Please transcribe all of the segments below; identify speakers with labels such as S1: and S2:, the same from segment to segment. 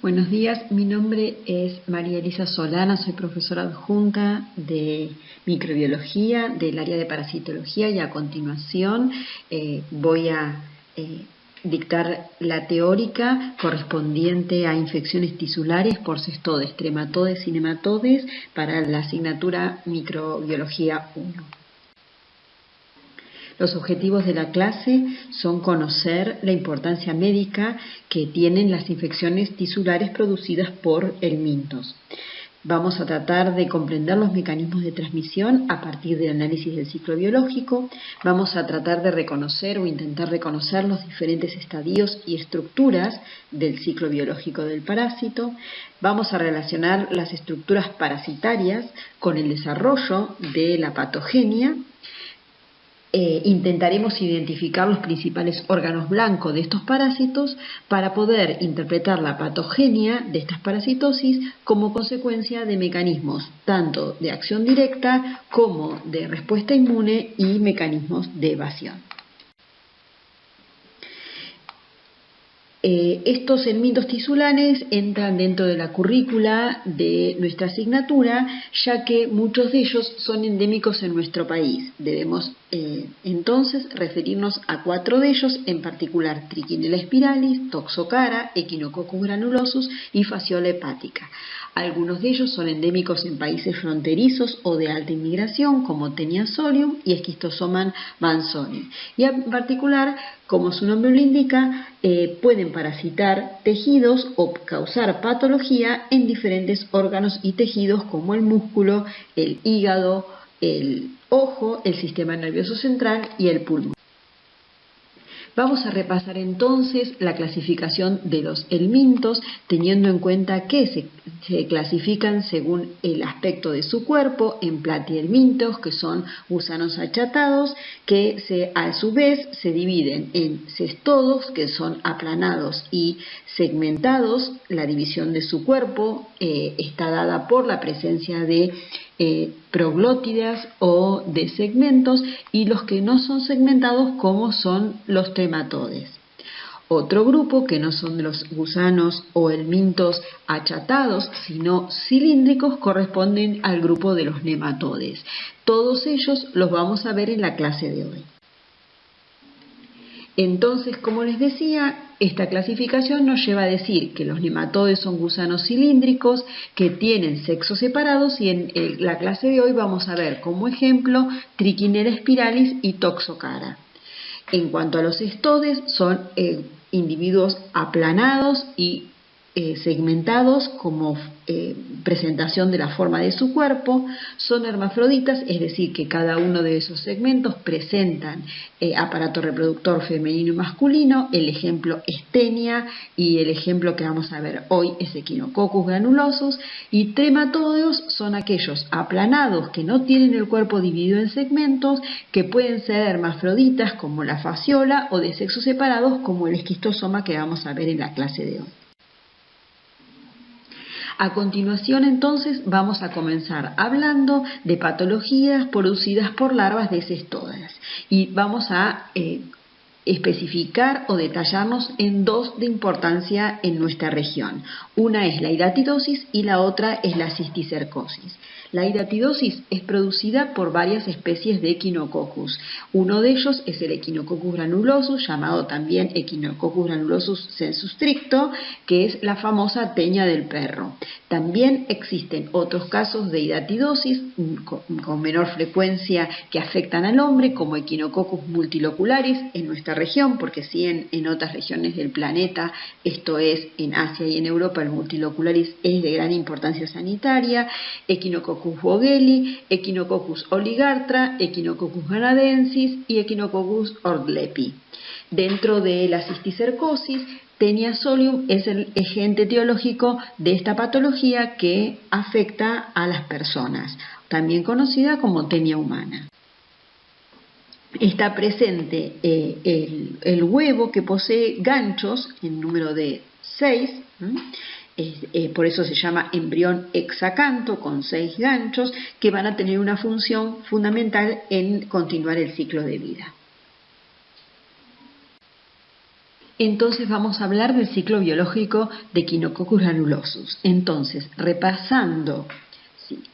S1: Buenos días, mi nombre es María Elisa Solana, soy profesora adjunta de microbiología del área de parasitología y a continuación voy a dictar la teórica correspondiente a infecciones tisulares por cestodes, trematodes y nematodes para la asignatura Microbiología 1. Los objetivos de la clase son conocer la importancia médica que tienen las infecciones tisulares producidas por helmintos. Vamos a tratar de comprender los mecanismos de transmisión a partir del análisis del ciclo biológico. Vamos a tratar de reconocer o intentar reconocer los diferentes estadios y estructuras del ciclo biológico del parásito. Vamos a relacionar las estructuras parasitarias con el desarrollo de la patogenia. Intentaremos identificar los principales órganos blancos de estos parásitos para poder interpretar la patogenia de estas parasitosis como consecuencia de mecanismos tanto de acción directa como de respuesta inmune y mecanismos de evasión. Estos helmintos tisulares entran dentro de la currícula de nuestra asignatura, ya que muchos de ellos son endémicos en nuestro país. Debemos entonces referirnos a 4 de ellos, en particular Trichinella spiralis, Toxocara, Echinococcus granulosus y Fasciola hepática. Algunos de ellos son endémicos en países fronterizos o de alta inmigración, como Taenia solium y Schistosoman manzoni. Y en particular, como su nombre lo indica, pueden parasitar tejidos o causar patología en diferentes órganos y tejidos como el músculo, el hígado, el ojo, el sistema nervioso central y el pulmón. Vamos a repasar entonces la clasificación de los helmintos, teniendo en cuenta que se clasifican según el aspecto de su cuerpo en platyhelmintos, que son gusanos achatados, que a su vez se dividen en cestodos, que son aplanados y segmentados. La división de su cuerpo está dada por la presencia de proglótidas o de segmentos, y los que no son segmentados, como son los trematodes. Otro grupo, que no son los gusanos o helmintos achatados sino cilíndricos, corresponden al grupo de los nematodes. Todos ellos los vamos a ver en la clase de hoy. Entonces, como les decía, esta clasificación nos lleva a decir que los nematodes son gusanos cilíndricos que tienen sexos separados, y en la clase de hoy vamos a ver como ejemplo Trichinella spiralis y Toxocara. En cuanto a los cestodes, son individuos aplanados y segmentados como presentación de la forma de su cuerpo. Son hermafroditas, es decir, que cada uno de esos segmentos presentan aparato reproductor femenino y masculino. El ejemplo es Taenia y el ejemplo que vamos a ver hoy es Echinococcus granulosus. Y trematodeos son aquellos aplanados que no tienen el cuerpo dividido en segmentos, que pueden ser hermafroditas como la fasciola o de sexos separados como el esquistosoma que vamos a ver en la clase de hoy. A continuación, entonces, vamos a comenzar hablando de patologías producidas por larvas de cestodas, y vamos a especificar o detallarnos en 2 de importancia en nuestra región. Una es la hidatidosis y la otra es la cisticercosis. La hidatidosis es producida por varias especies de Echinococcus. Uno de ellos es el Echinococcus granulosus, llamado también Echinococcus granulosus sensu stricto, que es la famosa teña del perro. También existen otros casos de hidatidosis con menor frecuencia que afectan al hombre, como Echinococcus multilocularis en nuestra región, porque sí en otras regiones del planeta, esto es en Asia y en Europa, el multilocularis es de gran importancia sanitaria. Echinococcus vogeli, Echinococcus oligartra, Echinococcus canadensis y Echinococcus ordlepi. Dentro de la cisticercosis, Taenia solium es el agente etiológico de esta patología que afecta a las personas, también conocida como tenia humana. Está presente el huevo, que posee ganchos en número de 6, por eso se llama embrión hexacanto, con 6 ganchos que van a tener una función fundamental en continuar el ciclo de vida. Entonces vamos a hablar del ciclo biológico de Echinococcus granulosus. Entonces, repasando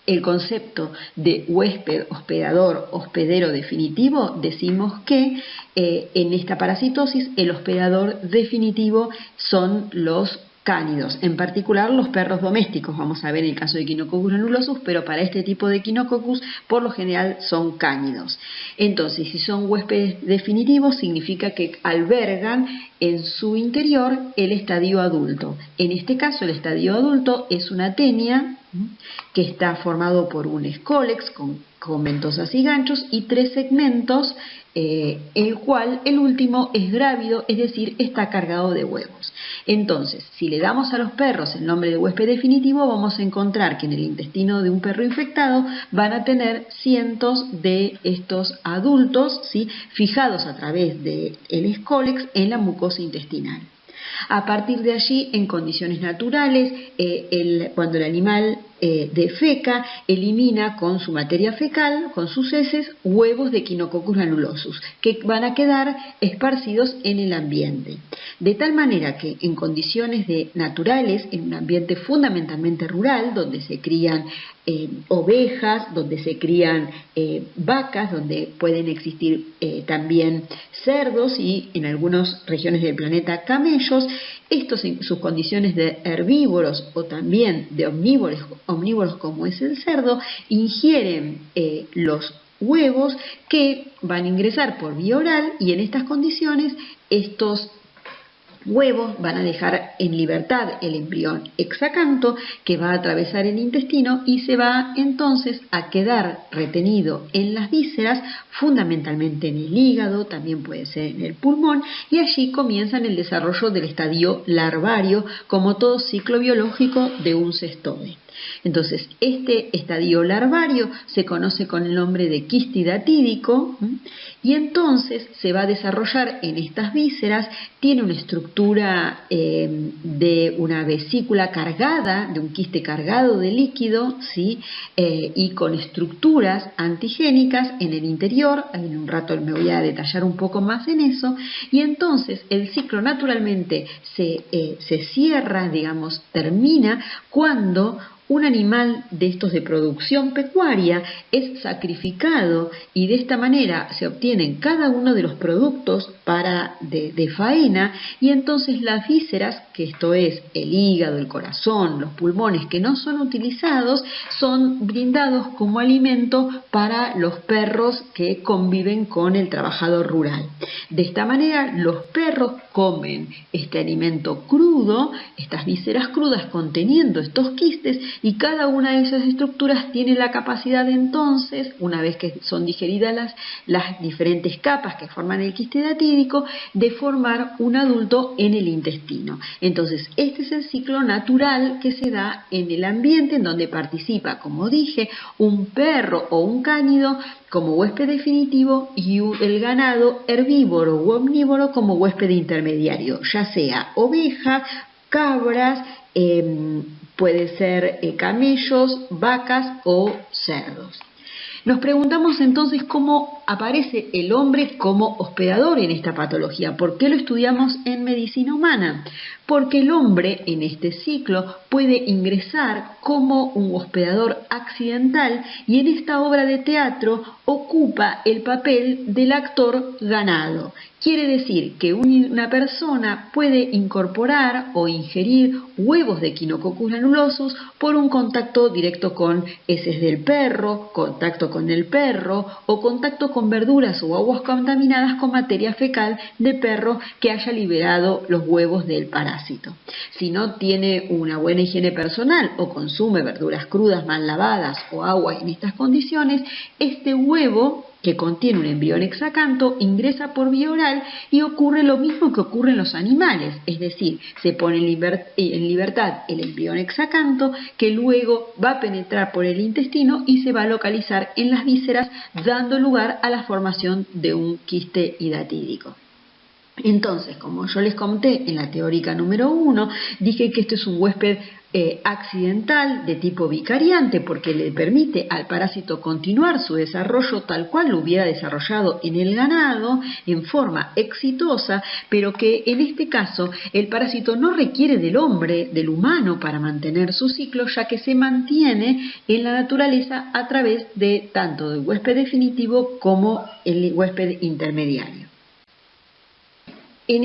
S1: el concepto de huésped, hospedador, hospedero definitivo, decimos que en esta parasitosis el hospedador definitivo son los cánidos, en particular los perros domésticos, vamos a ver en el caso de Echinococcus granulosus, pero para este tipo de Echinococcus por lo general son cánidos. Entonces, si son huéspedes definitivos, significa que albergan en su interior el estadio adulto. En este caso, el estadio adulto es una tenia que está formado por un escólex con ventosas y ganchos y 3 segmentos, el cual el último es grávido, es decir, está cargado de huevos. Entonces, si le damos a los perros el nombre de huésped definitivo, vamos a encontrar que en el intestino de un perro infectado van a tener cientos de estos adultos, ¿sí?, fijados a través del escólex en la mucosa intestinal. A partir de allí, en condiciones naturales, cuando el animal defeca, elimina con su materia fecal, con sus heces, huevos de Echinococcus granulosus, que van a quedar esparcidos en el ambiente. De tal manera que en condiciones naturales, en un ambiente fundamentalmente rural, donde se crían ovejas, donde se crían vacas, donde pueden existir también cerdos y en algunas regiones del planeta camellos, estos en sus condiciones de herbívoros o también de omnívoros como es el cerdo, ingieren los huevos que van a ingresar por vía oral y en estas condiciones estos huevos van a dejar en libertad el embrión hexacanto que va a atravesar el intestino y se va entonces a quedar retenido en las vísceras, fundamentalmente en el hígado, también puede ser en el pulmón, y allí comienzan el desarrollo del estadio larvario como todo ciclo biológico de un cestode. Entonces, este estadio larvario se conoce con el nombre de quiste hidatídico y entonces se va a desarrollar en estas vísceras, tiene una estructura de una vesícula cargada, de un quiste cargado de líquido, ¿sí?, y con estructuras antigénicas en el interior. En un rato me voy a detallar un poco más en eso, y entonces el ciclo naturalmente se cierra, digamos, termina cuando un animal de estos de producción pecuaria es sacrificado y de esta manera se obtienen cada uno de los productos de faena, y entonces las vísceras, que esto es el hígado, el corazón, los pulmones que no son utilizados, son brindados como alimento para los perros que conviven con el trabajador rural. De esta manera los perros comen este alimento crudo, estas vísceras crudas conteniendo estos quistes, y cada una de esas estructuras tiene la capacidad entonces, una vez que son digeridas las diferentes capas que forman el quiste hidatídico, de formar un adulto en el intestino. Entonces, este es el ciclo natural que se da en el ambiente, en donde participa, como dije, un perro o un cánido como huésped definitivo y el ganado herbívoro u omnívoro como huésped intermediario, ya sea oveja, cabras, puede ser camellos, vacas o cerdos. Nos preguntamos entonces cómo aparece el hombre como hospedador en esta patología. ¿Por qué lo estudiamos en medicina humana? Porque el hombre en este ciclo puede ingresar como un hospedador accidental y en esta obra de teatro ocupa el papel del actor ganado. Quiere decir que una persona puede incorporar o ingerir huevos de Echinococcus granulosus por un contacto directo con heces del perro, contacto con el perro o contacto con verduras o aguas contaminadas con materia fecal de perro que haya liberado los huevos del parásito. Si no tiene una buena higiene personal o consume verduras crudas mal lavadas o agua en estas condiciones, este huevo que contiene un embrión hexacanto ingresa por vía oral y ocurre lo mismo que ocurre en los animales, es decir, se pone en libertad el embrión hexacanto que luego va a penetrar por el intestino y se va a localizar en las vísceras, dando lugar a la formación de un quiste hidatídico. Entonces, como yo les conté en la teórica número 1, dije que este es un huésped accidental de tipo vicariante porque le permite al parásito continuar su desarrollo tal cual lo hubiera desarrollado en el ganado en forma exitosa, pero que en este caso el parásito no requiere del hombre, del humano, para mantener su ciclo, ya que se mantiene en la naturaleza a través de tanto del huésped definitivo como el huésped intermediario. En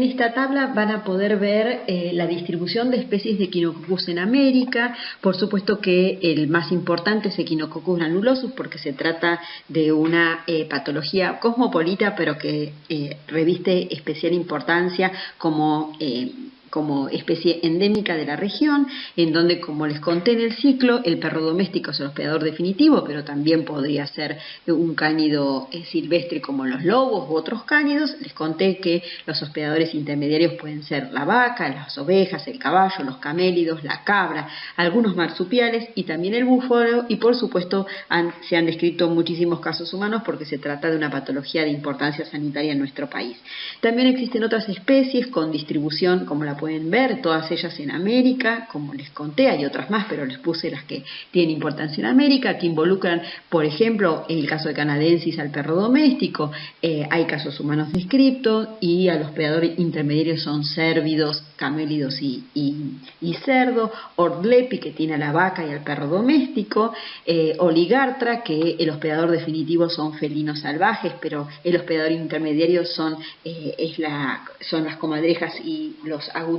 S1: esta tabla van a poder ver la distribución de especies de Echinococcus en América. Por supuesto que el más importante es Echinococcus granulosus porque se trata de una patología cosmopolita, pero que reviste especial importancia como especie endémica de la región, en donde, como les conté en el ciclo, el perro doméstico es el hospedador definitivo, pero también podría ser un cánido silvestre como los lobos u otros cánidos. Les conté que los hospedadores intermediarios pueden ser la vaca, las ovejas, el caballo, los camélidos, la cabra, algunos marsupiales y también el búfalo, y por supuesto se han descrito muchísimos casos humanos porque se trata de una patología de importancia sanitaria en nuestro país. También existen otras especies con distribución, como la pueden ver, todas ellas en América, como les conté, hay otras más, pero les puse las que tienen importancia en América, que involucran, por ejemplo, en el caso de Canadensis al perro doméstico, hay casos humanos descriptos, y al hospedador intermediario son cérvidos, camélidos y cerdo, Ortlepi, que tiene a la vaca y al perro doméstico, Oligartra, que el hospedador definitivo son felinos salvajes, pero el hospedador intermediario son las comadrejas y los agutíes,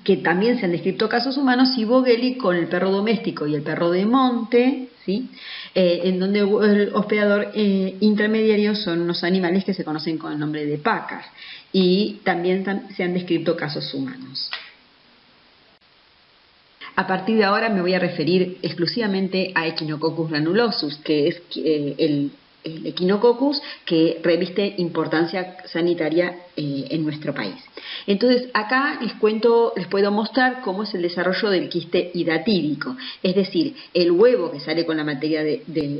S1: que también se han descrito casos humanos, y Vogeli con el perro doméstico y el perro de monte, ¿sí? En donde el hospedador intermediario son unos animales que se conocen con el nombre de pacas, y también se han descrito casos humanos. A partir de ahora me voy a referir exclusivamente a Echinococcus granulosus, que es el Echinococcus que reviste importancia sanitaria en nuestro país. Entonces acá les puedo mostrar cómo es el desarrollo del quiste hidatídico, es decir, el huevo que sale con la materia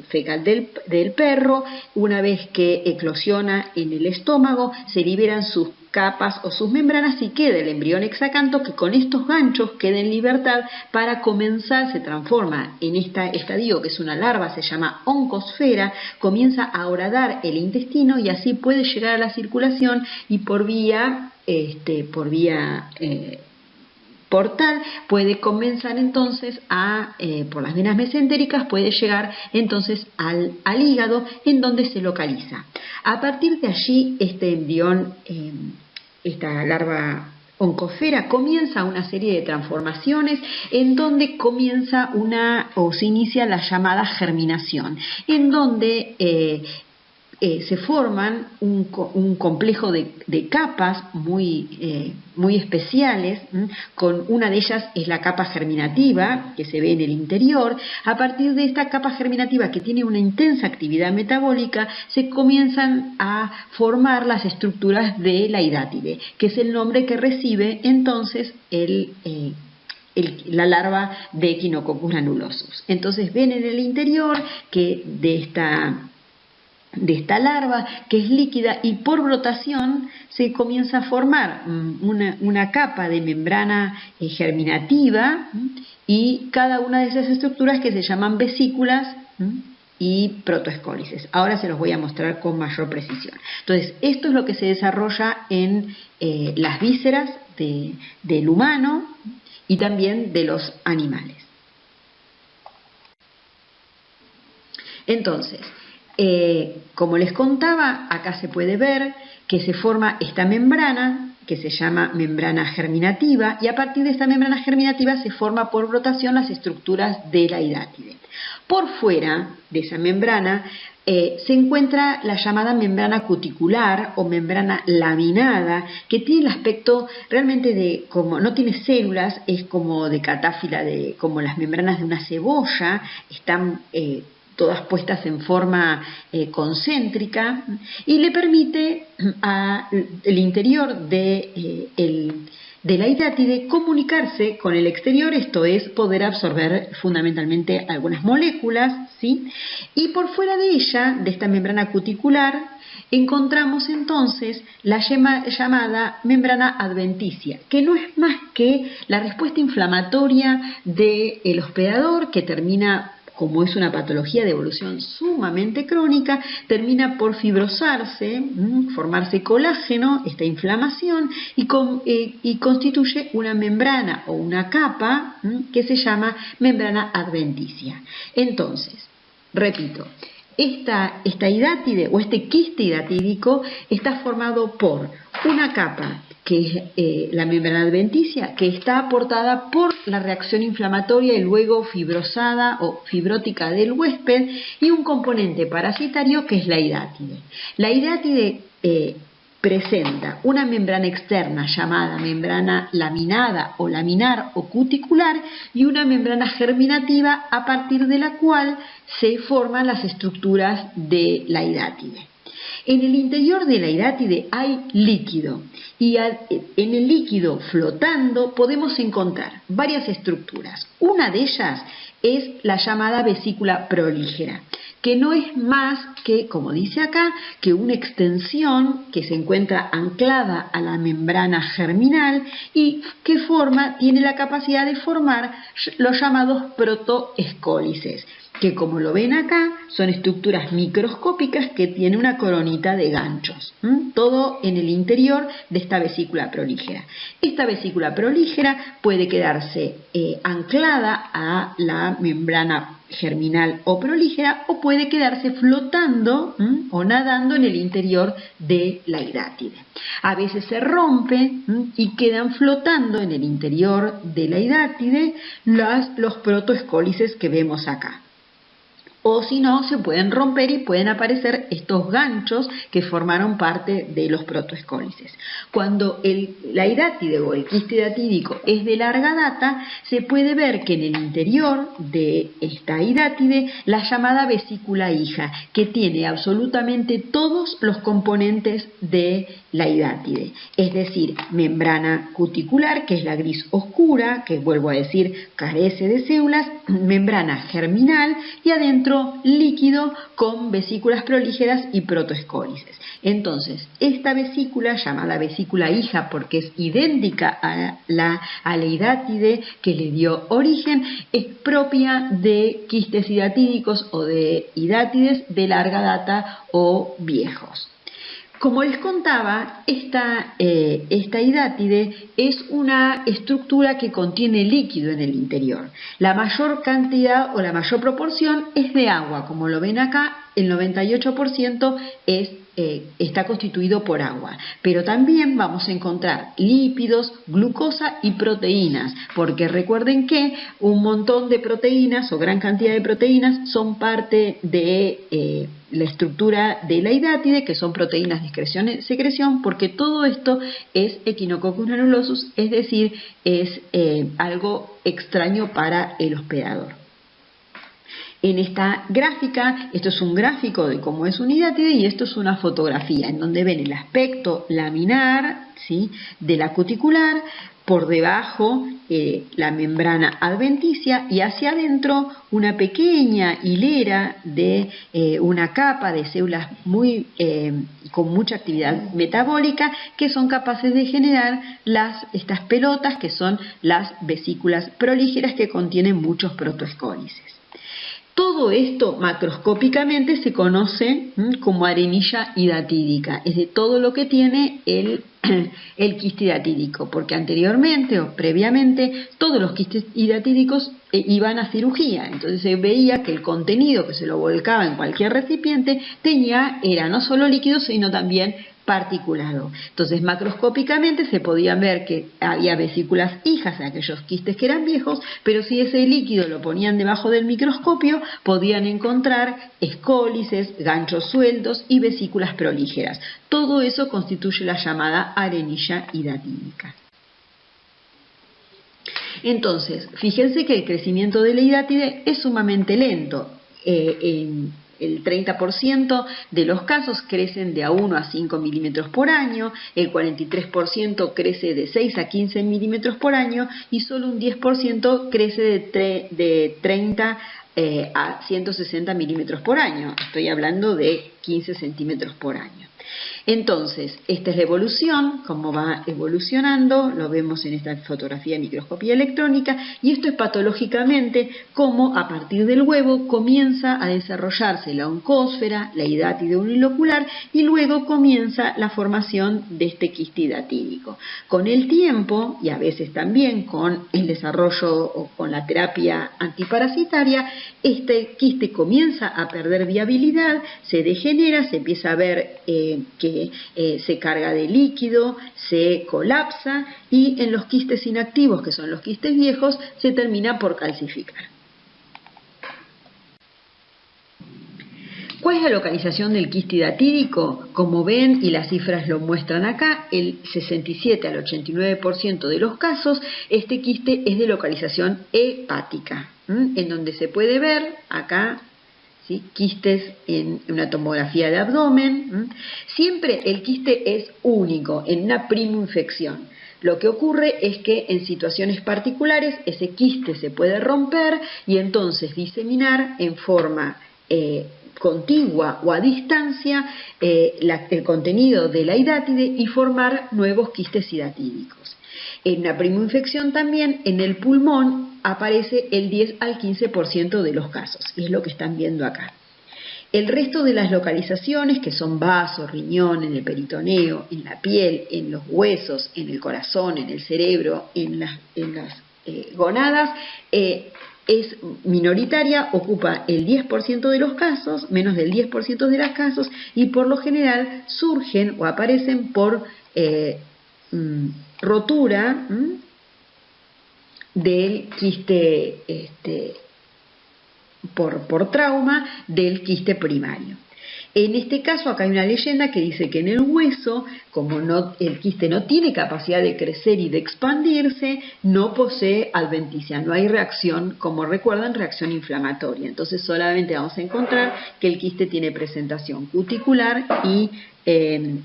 S1: fecal del perro. Una vez que eclosiona en el estómago, se liberan sus capas o sus membranas y queda el embrión hexacanto, que con estos ganchos queda en libertad para comenzar, se transforma en este estadio que es una larva, se llama oncosfera, comienza a horadar el intestino y así puede llegar a la circulación, y por vía portal puede comenzar entonces por las venas mesentéricas, puede llegar entonces al hígado, en donde se localiza. A partir de allí, este embrión, esta larva oncosfera, comienza una serie de transformaciones en donde se inicia la llamada germinación, en donde se forman un complejo de capas muy especiales, con una de ellas es la capa germinativa, que se ve en el interior. A partir de esta capa germinativa, que tiene una intensa actividad metabólica, se comienzan a formar las estructuras de la hidátide, que es el nombre que recibe entonces la larva de Echinococcus granulosus. Entonces ven en el interior que de esta larva, que es líquida, y por brotación se comienza a formar una capa de membrana germinativa, y cada una de esas estructuras que se llaman vesículas y protoescólices. Ahora se los voy a mostrar con mayor precisión. Entonces, esto es lo que se desarrolla en las vísceras del humano y también de los animales. Entonces, como les contaba, acá se puede ver que se forma esta membrana que se llama membrana germinativa, y a partir de esta membrana germinativa se forma por brotación las estructuras de la hidátide. Por fuera de esa membrana se encuentra la llamada membrana cuticular o membrana laminada, que tiene el aspecto realmente como no tiene células, es como de catáfila, como las membranas de una cebolla, están todas puestas en forma concéntrica, y le permite al interior del de la hidátide comunicarse con el exterior, esto es, poder absorber fundamentalmente algunas moléculas, ¿sí? Y por fuera de ella, de esta membrana cuticular, encontramos entonces la llamada membrana adventicia, que no es más que la respuesta inflamatoria del hospedador, que termina, como es una patología de evolución sumamente crónica, termina por fibrosarse, formarse colágeno, esta inflamación, y constituye una membrana o una capa que se llama membrana adventicia. Entonces, repito, esta hidátide o este quiste hidatídico está formado por una capa que es la membrana adventicia, que está aportada por la reacción inflamatoria y luego fibrosada o fibrótica del huésped, y un componente parasitario que es la hidátide. La hidátide presenta una membrana externa llamada membrana laminada o laminar o cuticular y una membrana germinativa a partir de la cual se forman las estructuras de la hidátide. En el interior de la hidátide hay líquido y en el líquido flotando podemos encontrar varias estructuras. Una de ellas es la llamada vesícula prolígera, que no es más que, como dice acá, que una extensión que se encuentra anclada a la membrana germinal y que tiene la capacidad de formar los llamados protoescólices, que, como lo ven acá, son estructuras microscópicas que tienen una coronita de ganchos, todo en el interior de esta vesícula prolígera. Esta vesícula prolígera puede quedarse anclada a la membrana germinal o prolígera, o puede quedarse flotando o nadando en el interior de la hidátide. A veces se rompe y quedan flotando en el interior de la hidátide los protoescólices que vemos acá. O si no, se pueden romper y pueden aparecer estos ganchos que formaron parte de los protoescólices. Cuando la hidátide o el quiste hidatídico es de larga data, se puede ver que en el interior de esta hidátide la llamada vesícula hija, que tiene absolutamente todos los componentes de la hidátide, es decir, membrana cuticular, que es la gris oscura, que vuelvo a decir carece de células, membrana germinal y adentro líquido con vesículas prolígeras y protoescólices. Entonces, esta vesícula, llamada vesícula hija porque es idéntica a la hidátide que le dio origen, es propia de quistes hidatídicos o de hidátides de larga data o viejos. Como les contaba, esta hidátide es una estructura que contiene líquido en el interior. La mayor cantidad o la mayor proporción es de agua. Como lo ven acá, el 98% está constituido por agua. Pero también vamos a encontrar lípidos, glucosa y proteínas, porque recuerden que un montón de proteínas o gran cantidad de proteínas son parte de la estructura de la hidátide, que son proteínas de secreción, porque todo esto es Echinococcus granulosus, es decir, es algo extraño para el hospedador. En esta gráfica, esto es un gráfico de cómo es una hidátide y esto es una fotografía en donde ven el aspecto laminar, ¿sí?, de la cuticular, por debajo la membrana adventicia y hacia adentro una pequeña hilera de una capa de células con mucha actividad metabólica que son capaces de generar estas pelotas que son las vesículas prolígeras que contienen muchos protoescólices. Todo esto macroscópicamente se conoce como arenilla hidatídica, es de todo lo que tiene el quiste hidatídico, porque anteriormente o previamente todos los quistes hidatídicos iban a cirugía, entonces se veía que el contenido que se lo volcaba en cualquier recipiente era no solo líquido sino también particulado. Entonces macroscópicamente se podían ver que había vesículas hijas en aquellos quistes que eran viejos, pero si ese líquido lo ponían debajo del microscopio podían encontrar escólices, ganchos sueltos y vesículas prolígeras. Todo eso constituye la llamada arenilla hidatídica. Entonces, fíjense que el crecimiento de la hidátide es sumamente lento. el 30% de los casos crecen de a 1 a 5 milímetros por año, el 43% crece de 6 a 15 milímetros por año y solo un 10% crece de 30 a 160 milímetros por año. Estoy hablando de 15 centímetros por año. Entonces, esta es la evolución, cómo va evolucionando, lo vemos en esta fotografía de microscopía electrónica, y esto es patológicamente cómo a partir del huevo comienza a desarrollarse la oncósfera, la hidátide unilocular, y luego comienza la formación de este quiste hidatídico. Con el tiempo, y a veces también con el desarrollo o con la terapia antiparasitaria, este quiste comienza a perder viabilidad, se degenera, se empieza a ver que se carga de líquido, se colapsa y en los quistes inactivos, que son los quistes viejos, se termina por calcificar. ¿Cuál es la localización del quiste hidatídico? Como ven, y las cifras lo muestran acá, el 67 al 89% de los casos, este quiste es de localización hepática, en donde se puede ver acá, ¿sí?, quistes en una tomografía de abdomen. Siempre el quiste es único, en una primoinfección. Lo que ocurre es que en situaciones particulares ese quiste se puede romper y entonces diseminar en forma contigua o a distancia el contenido de la hidátide y formar nuevos quistes hidatídicos. En una primoinfección también, en el pulmón, aparece el 10 al 15% de los casos, y es lo que están viendo acá. El resto de las localizaciones, que son vaso, riñón, en el peritoneo, en la piel, en los huesos, en el corazón, en el cerebro, en las gonadas, es minoritaria, ocupa el 10% de los casos, menos del 10% de los casos, y por lo general surgen o aparecen por rotura del quiste, por trauma del quiste primario. En este caso, acá hay una leyenda que dice que en el hueso, como el quiste no tiene capacidad de crecer y de expandirse, no posee adventicia, no hay reacción, como recuerdan, reacción inflamatoria. Entonces solamente vamos a encontrar que el quiste tiene presentación cuticular y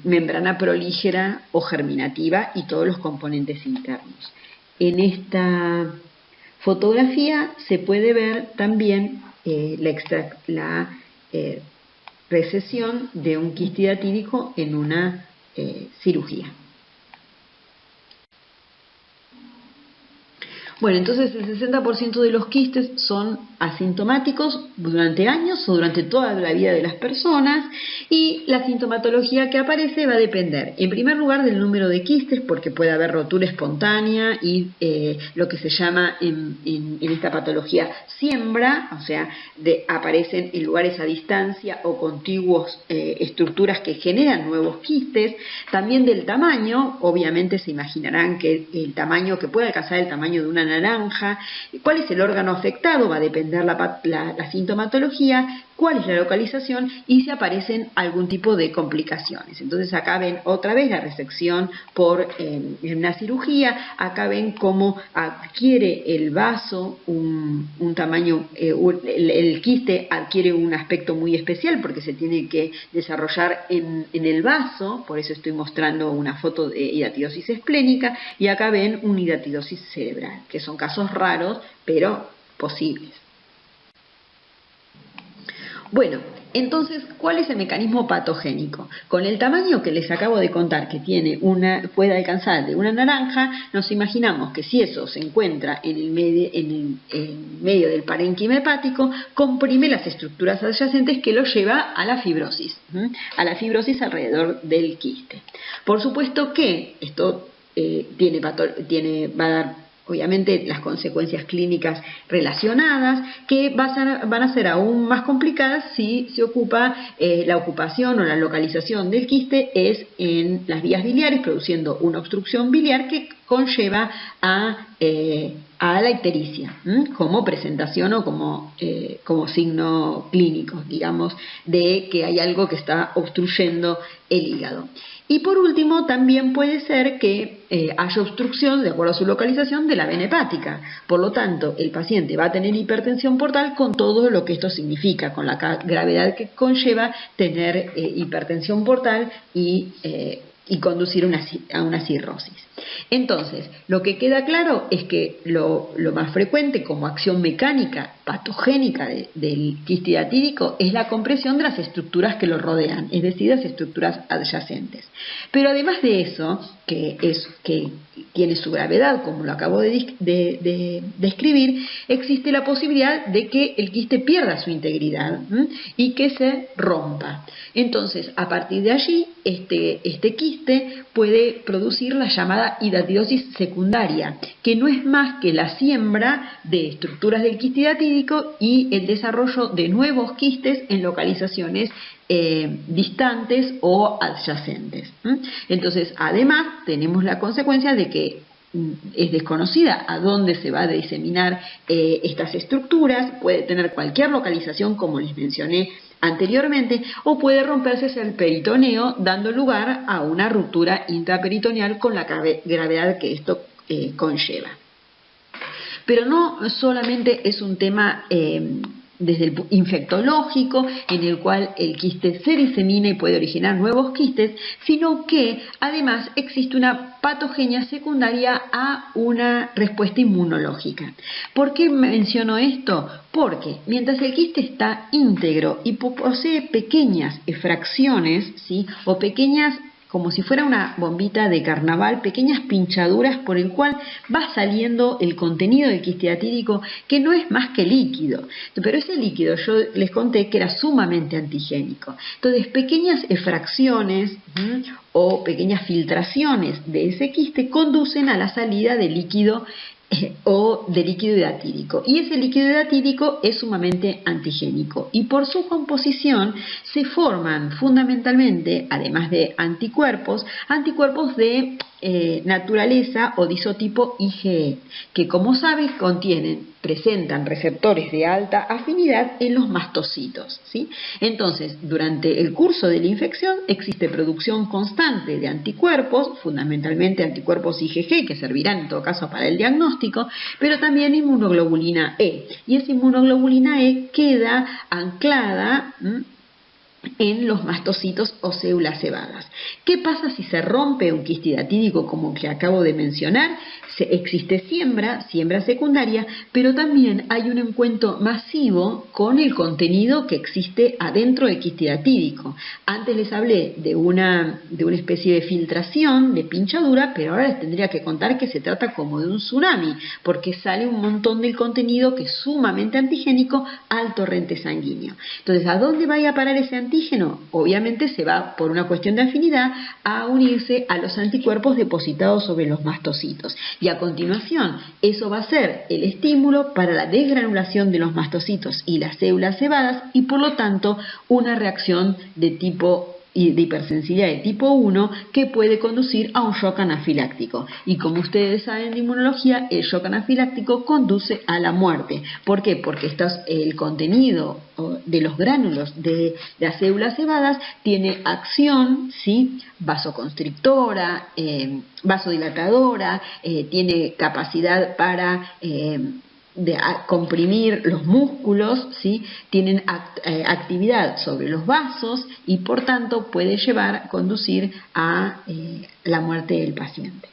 S1: membrana prolígera o germinativa y todos los componentes internos. En esta fotografía se puede ver también la recesión de un quiste hidatídico en una cirugía. Bueno, entonces el 60% de los quistes son asintomáticos durante años o durante toda la vida de las personas, y la sintomatología que aparece va a depender, en primer lugar, del número de quistes, porque puede haber rotura espontánea y lo que se llama en esta patología siembra, o sea, aparecen en lugares a distancia o contiguos estructuras que generan nuevos quistes. También del tamaño, obviamente se imaginarán que el tamaño que puede alcanzar el tamaño de una naranja. ¿Cuál es el órgano afectado? Va a depender la sintomatología, cuál es la localización y si aparecen algún tipo de complicaciones. Entonces acá ven otra vez la resección en una cirugía. Acá ven cómo adquiere el vaso un tamaño, el quiste adquiere un aspecto muy especial porque se tiene que desarrollar en el vaso. Por eso estoy mostrando una foto de hidatidosis esplénica, y acá ven una hidatidosis cerebral, que son casos raros pero posibles. Bueno, entonces, ¿cuál es el mecanismo patogénico? Con el tamaño que les acabo de contar, que puede alcanzar de una naranja, nos imaginamos que si eso se encuentra en el medio del parénquima hepático, comprime las estructuras adyacentes, que lo lleva a la fibrosis alrededor del quiste. Por supuesto que esto va a dar obviamente las consecuencias clínicas relacionadas, que van a ser aún más complicadas si se ocupa la ocupación o la localización del quiste es en las vías biliares, produciendo una obstrucción biliar que conlleva a la ictericia, como presentación o como signo clínico, digamos, de que hay algo que está obstruyendo el hígado. Y por último, también puede ser que haya obstrucción, de acuerdo a su localización, de la vena hepática. Por lo tanto, el paciente va a tener hipertensión portal con todo lo que esto significa, con la gravedad que conlleva tener hipertensión portal y conducir a una cirrosis. Entonces, lo que queda claro es que lo más frecuente como acción mecánica patogénica del quiste hidatídico es la compresión de las estructuras que lo rodean, es decir, las estructuras adyacentes. Pero además de eso, que tiene su gravedad, como lo acabo de describir, existe la posibilidad de que el quiste pierda su integridad y que se rompa. Entonces, a partir de allí, este quiste puede producir la llamada hidatidosis secundaria, que no es más que la siembra de estructuras del quiste hidatídico y el desarrollo de nuevos quistes en localizaciones distantes o adyacentes. Entonces, además, tenemos la consecuencia de que es desconocida a dónde se va a diseminar estas estructuras, puede tener cualquier localización, como les mencioné anteriormente, o puede romperse hacia el peritoneo, dando lugar a una ruptura intraperitoneal con la gravedad que esto conlleva. Pero no solamente es un tema desde el infectológico, en el cual el quiste se disemina y puede originar nuevos quistes, sino que además existe una patogenia secundaria a una respuesta inmunológica. ¿Por qué menciono esto? Porque mientras el quiste está íntegro y posee pequeñas efracciones, ¿sí?, o pequeñas, como si fuera una bombita de carnaval, pequeñas pinchaduras por el cual va saliendo el contenido del quiste hidatídico, que no es más que líquido. Pero ese líquido yo les conté que era sumamente antigénico. Entonces, pequeñas efracciones o pequeñas filtraciones de ese quiste conducen a la salida de líquido o de líquido hidatídico, y ese líquido hidatídico es sumamente antigénico y por su composición se forman fundamentalmente, además de anticuerpos de naturaleza o de isotipo IgE, que como sabes presentan receptores de alta afinidad en los mastocitos, ¿sí? Entonces, durante el curso de la infección existe producción constante de anticuerpos, fundamentalmente anticuerpos IgG, que servirán en todo caso para el diagnóstico, pero también inmunoglobulina E, y esa inmunoglobulina E queda anclada en los mastocitos o células cebadas. ¿Qué pasa si se rompe un quiste hidatídico como que acabo de mencionar? Existe siembra secundaria, pero también hay un encuentro masivo con el contenido que existe adentro del quiste hidatídico. Antes les hablé de una especie de filtración, de pinchadura, pero ahora les tendría que contar que se trata como de un tsunami, porque sale un montón del contenido que es sumamente antigénico al torrente sanguíneo. Entonces, ¿a dónde va a parar ese antígeno? Obviamente se va, por una cuestión de afinidad, a unirse a los anticuerpos depositados sobre los mastocitos. Y a continuación, eso va a ser el estímulo para la desgranulación de los mastocitos y las células cebadas y por lo tanto una reacción de hipersensibilidad de tipo 1 que puede conducir a un shock anafiláctico. Y como ustedes saben de inmunología, el shock anafiláctico conduce a la muerte. ¿Por qué? Porque el contenido de los gránulos de las células cebadas tiene acción, ¿sí?, vasoconstrictora, vasodilatadora, tiene capacidad para comprimir los músculos, ¿sí?, tienen actividad sobre los vasos y por tanto puede conducir a la muerte del paciente.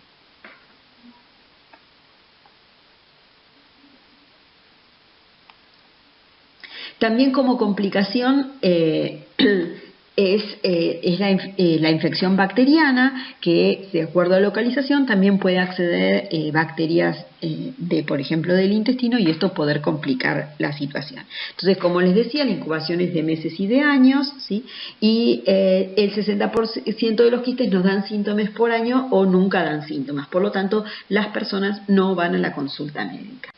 S1: También como complicación es la infección bacteriana, que de acuerdo a la localización también puede acceder bacterias por ejemplo, del intestino, y esto poder complicar la situación. Entonces, como les decía, la incubación es de meses y de años, ¿sí?, y el 60% de los quistes nos dan síntomas por año o nunca dan síntomas. Por lo tanto, las personas no van a la consulta médica.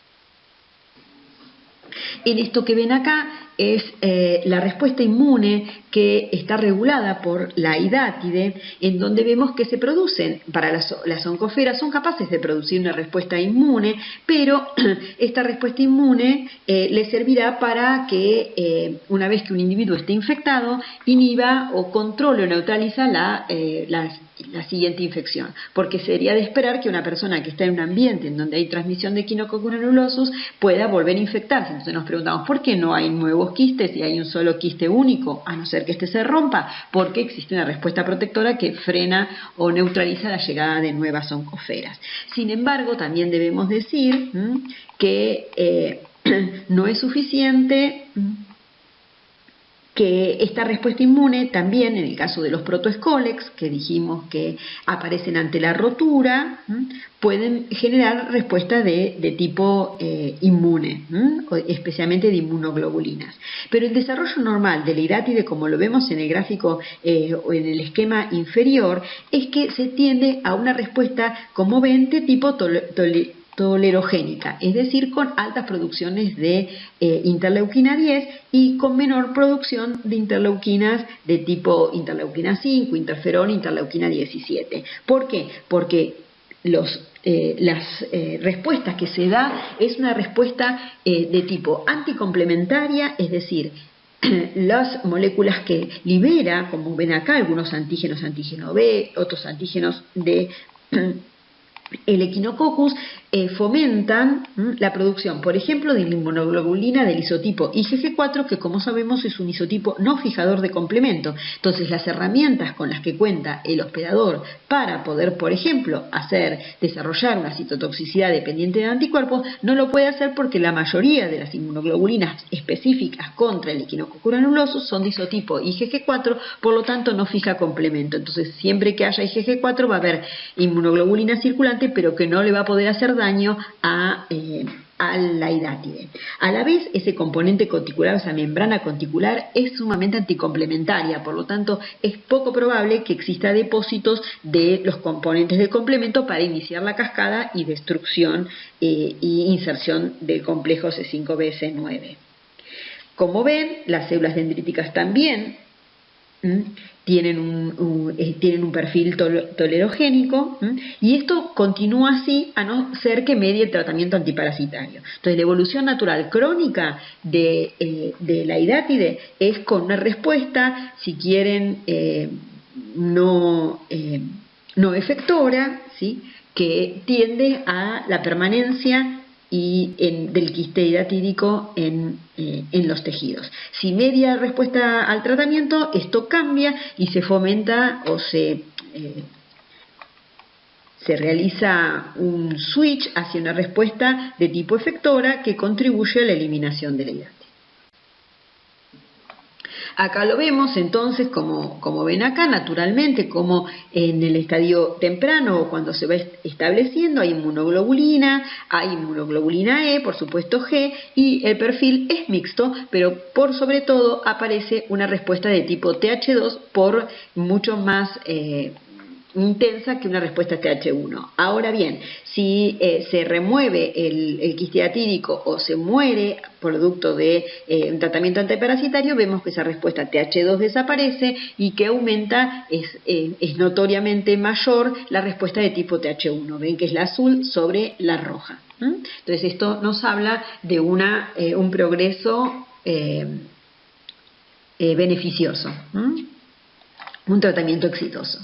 S1: En esto que ven acá es la respuesta inmune que está regulada por la hidátide, en donde vemos que se producen, para las oncoferas son capaces de producir una respuesta inmune, pero esta respuesta inmune le servirá para que una vez que un individuo esté infectado, inhiba o controle o neutraliza la siguiente infección, porque sería de esperar que una persona que está en un ambiente en donde hay transmisión de Echinococcus granulosus pueda volver a infectarse. Entonces nos preguntamos, ¿por qué no hay nuevos quistes y hay un solo quiste único? A no ser que este se rompa, porque existe una respuesta protectora que frena o neutraliza la llegada de nuevas oncoferas. Sin embargo, también debemos decir que no es suficiente que esta respuesta inmune también, en el caso de los protoescolex, que dijimos que aparecen ante la rotura, pueden generar respuesta de tipo inmune, especialmente de inmunoglobulinas. Pero el desarrollo normal de la hidátide, como lo vemos en el gráfico o en el esquema inferior, es que se tiende a una respuesta, como ven, de tipo tolerogénica, es decir, con altas producciones de interleuquina 10 y con menor producción de interleuquinas de tipo interleuquina 5, interferón, interleuquina 17. ¿Por qué? Porque las respuestas que se da es una respuesta de tipo anticomplementaria, es decir, las moléculas que libera, como ven acá, algunos antígenos, antígeno B, otros antígenos de el Echinococcus, fomentan la producción, por ejemplo, de la inmunoglobulina del isotipo IgG4, que como sabemos es un isotipo no fijador de complemento. Entonces las herramientas con las que cuenta el hospedador para poder, por ejemplo, desarrollar una citotoxicidad dependiente de anticuerpos, no lo puede hacer porque la mayoría de las inmunoglobulinas específicas contra el Echinococcus granulosus son de isotipo IgG4, por lo tanto no fija complemento. Entonces siempre que haya IgG4 va a haber inmunoglobulina circulante, pero que no le va a poder hacer daño a la hidátide. A la vez, ese componente conticular, esa membrana conticular, es sumamente anticomplementaria, por lo tanto es poco probable que exista depósitos de los componentes del complemento para iniciar la cascada y destrucción e inserción del complejo C5b-C9. Como ven, las células dendríticas también tienen un perfil tolerogénico, y esto continúa así a no ser que medie el tratamiento antiparasitario. Entonces la evolución natural crónica de la hidátide es con una respuesta, si quieren, no efectora, ¿sí?, que tiende a la permanencia del quiste hidatídico en los tejidos. Si media respuesta al tratamiento, esto cambia y se fomenta o se realiza un switch hacia una respuesta de tipo efectora que contribuye a la eliminación de la hidátide. Acá lo vemos entonces, como ven acá, naturalmente, como en el estadio temprano o cuando se va estableciendo hay inmunoglobulina, hay inmunoglobulina E, por supuesto G, y el perfil es mixto, pero por sobre todo aparece una respuesta de tipo TH2 por mucho más intensa que una respuesta TH1. Ahora bien, si se remueve el quiste hidatídico o se muere producto de un tratamiento antiparasitario, vemos que esa respuesta TH2 desaparece y que aumenta, es notoriamente mayor la respuesta de tipo TH1. Ven que es la azul sobre la roja. Entonces esto nos habla de un progreso beneficioso, un tratamiento exitoso.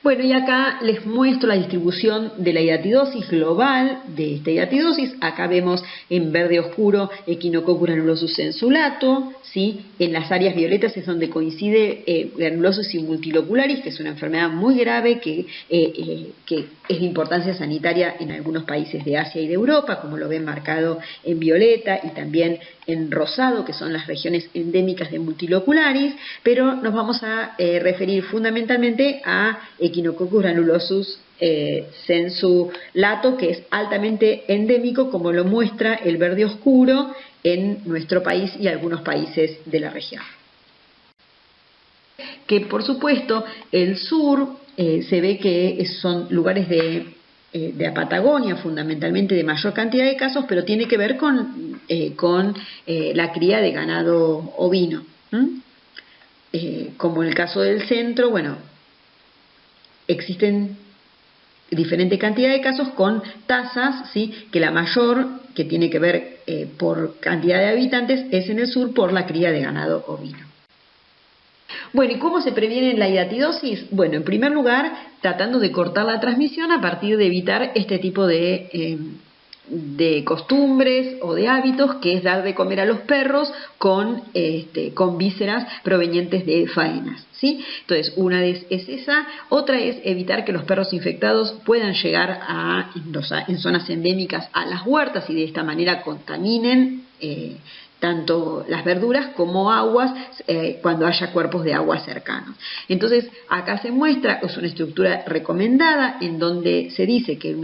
S1: Bueno, y acá les muestro la distribución de la hidatidosis global de esta hidatidosis. Acá vemos en verde oscuro Echinococcus granulosus sensulato, ¿sí? En las áreas violetas es donde coincide granulosis multilocularis, que es una enfermedad muy grave que es de importancia sanitaria en algunos países de Asia y de Europa, como lo ven marcado en violeta y también en rosado, que son las regiones endémicas de multilocularis, pero nos vamos a referir fundamentalmente a Echinococcus granulosus sensulato, que es altamente endémico, como lo muestra el verde oscuro en nuestro país y algunos países de la región. Que por supuesto el sur se ve que son lugares de de la Patagonia, fundamentalmente de mayor cantidad de casos, pero tiene que ver con la cría de ganado ovino. Como en el caso del centro, bueno, existen diferente cantidad de casos con tasas, ¿sí? Que la mayor, que tiene que ver por cantidad de habitantes, es en el sur por la cría de ganado ovino. Bueno, ¿y cómo se previene la hidatidosis? Bueno, en primer lugar, tratando de cortar la transmisión a partir de evitar este tipo de costumbres o de hábitos, que es dar de comer a los perros con vísceras provenientes de faenas, ¿sí? Entonces, una es esa, otra es evitar que los perros infectados puedan llegar en zonas endémicas a las huertas y de esta manera contaminen tanto las verduras como aguas cuando haya cuerpos de agua cercanos. Entonces, acá se muestra, es una estructura recomendada en donde se dice que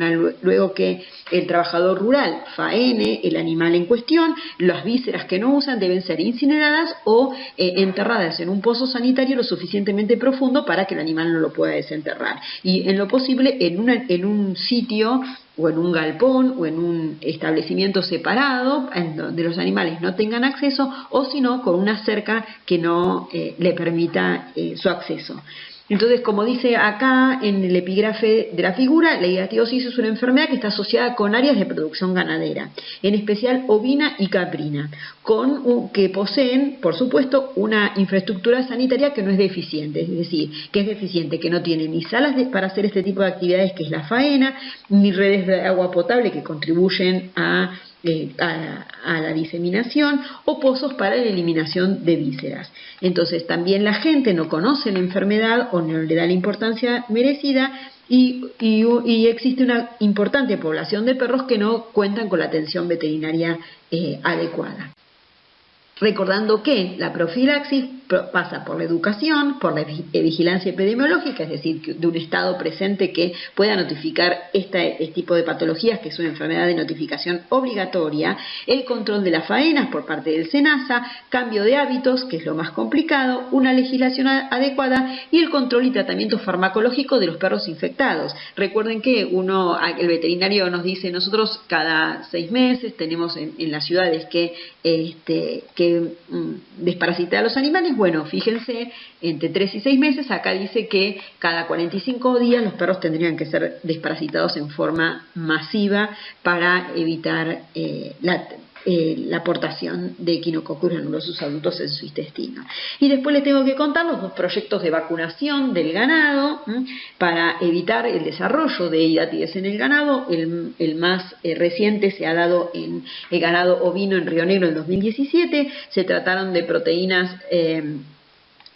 S1: luego que el trabajador rural faene el animal en cuestión, las vísceras que no usan deben ser incineradas o enterradas en un pozo sanitario lo suficientemente profundo para que el animal no lo pueda desenterrar. Y en lo posible en un sitio o en un galpón o en un establecimiento separado en donde los animales no tengan acceso, o si no con una cerca que no le permita su acceso. Entonces, como dice acá en el epígrafe de la figura, la hidatidosis es una enfermedad que está asociada con áreas de producción ganadera, en especial ovina y caprina, que poseen, por supuesto, una infraestructura sanitaria que no es deficiente, es decir, que es deficiente, que no tiene ni salas para hacer este tipo de actividades que es la faena, ni redes de agua potable que contribuyen a la diseminación, o pozos para la eliminación de vísceras. Entonces también la gente no conoce la enfermedad o no le da la importancia merecida y existe una importante población de perros que no cuentan con la atención veterinaria adecuada. Recordando que la profilaxis pasa por la educación, por la vigilancia epidemiológica, es decir, de un estado presente que pueda notificar este tipo de patologías, que es una enfermedad de notificación obligatoria, el control de las faenas por parte del SENASA, cambio de hábitos, que es lo más complicado, una legislación adecuada y el control y tratamiento farmacológico de los perros infectados. Recuerden que el veterinario nos dice, nosotros cada 6 meses tenemos en las ciudades que desparasitar a los animales. Bueno, fíjense, entre 3 y 6 meses, acá dice que cada 45 días los perros tendrían que ser desparasitados en forma masiva para evitar la aportación de Echinococcus granulosus adultos en su intestino. Y después les tengo que contar los 2 proyectos de vacunación del ganado para evitar el desarrollo de hidatides en el ganado. El más reciente se ha dado en el ganado ovino en Río Negro en 2017. Se trataron de proteínas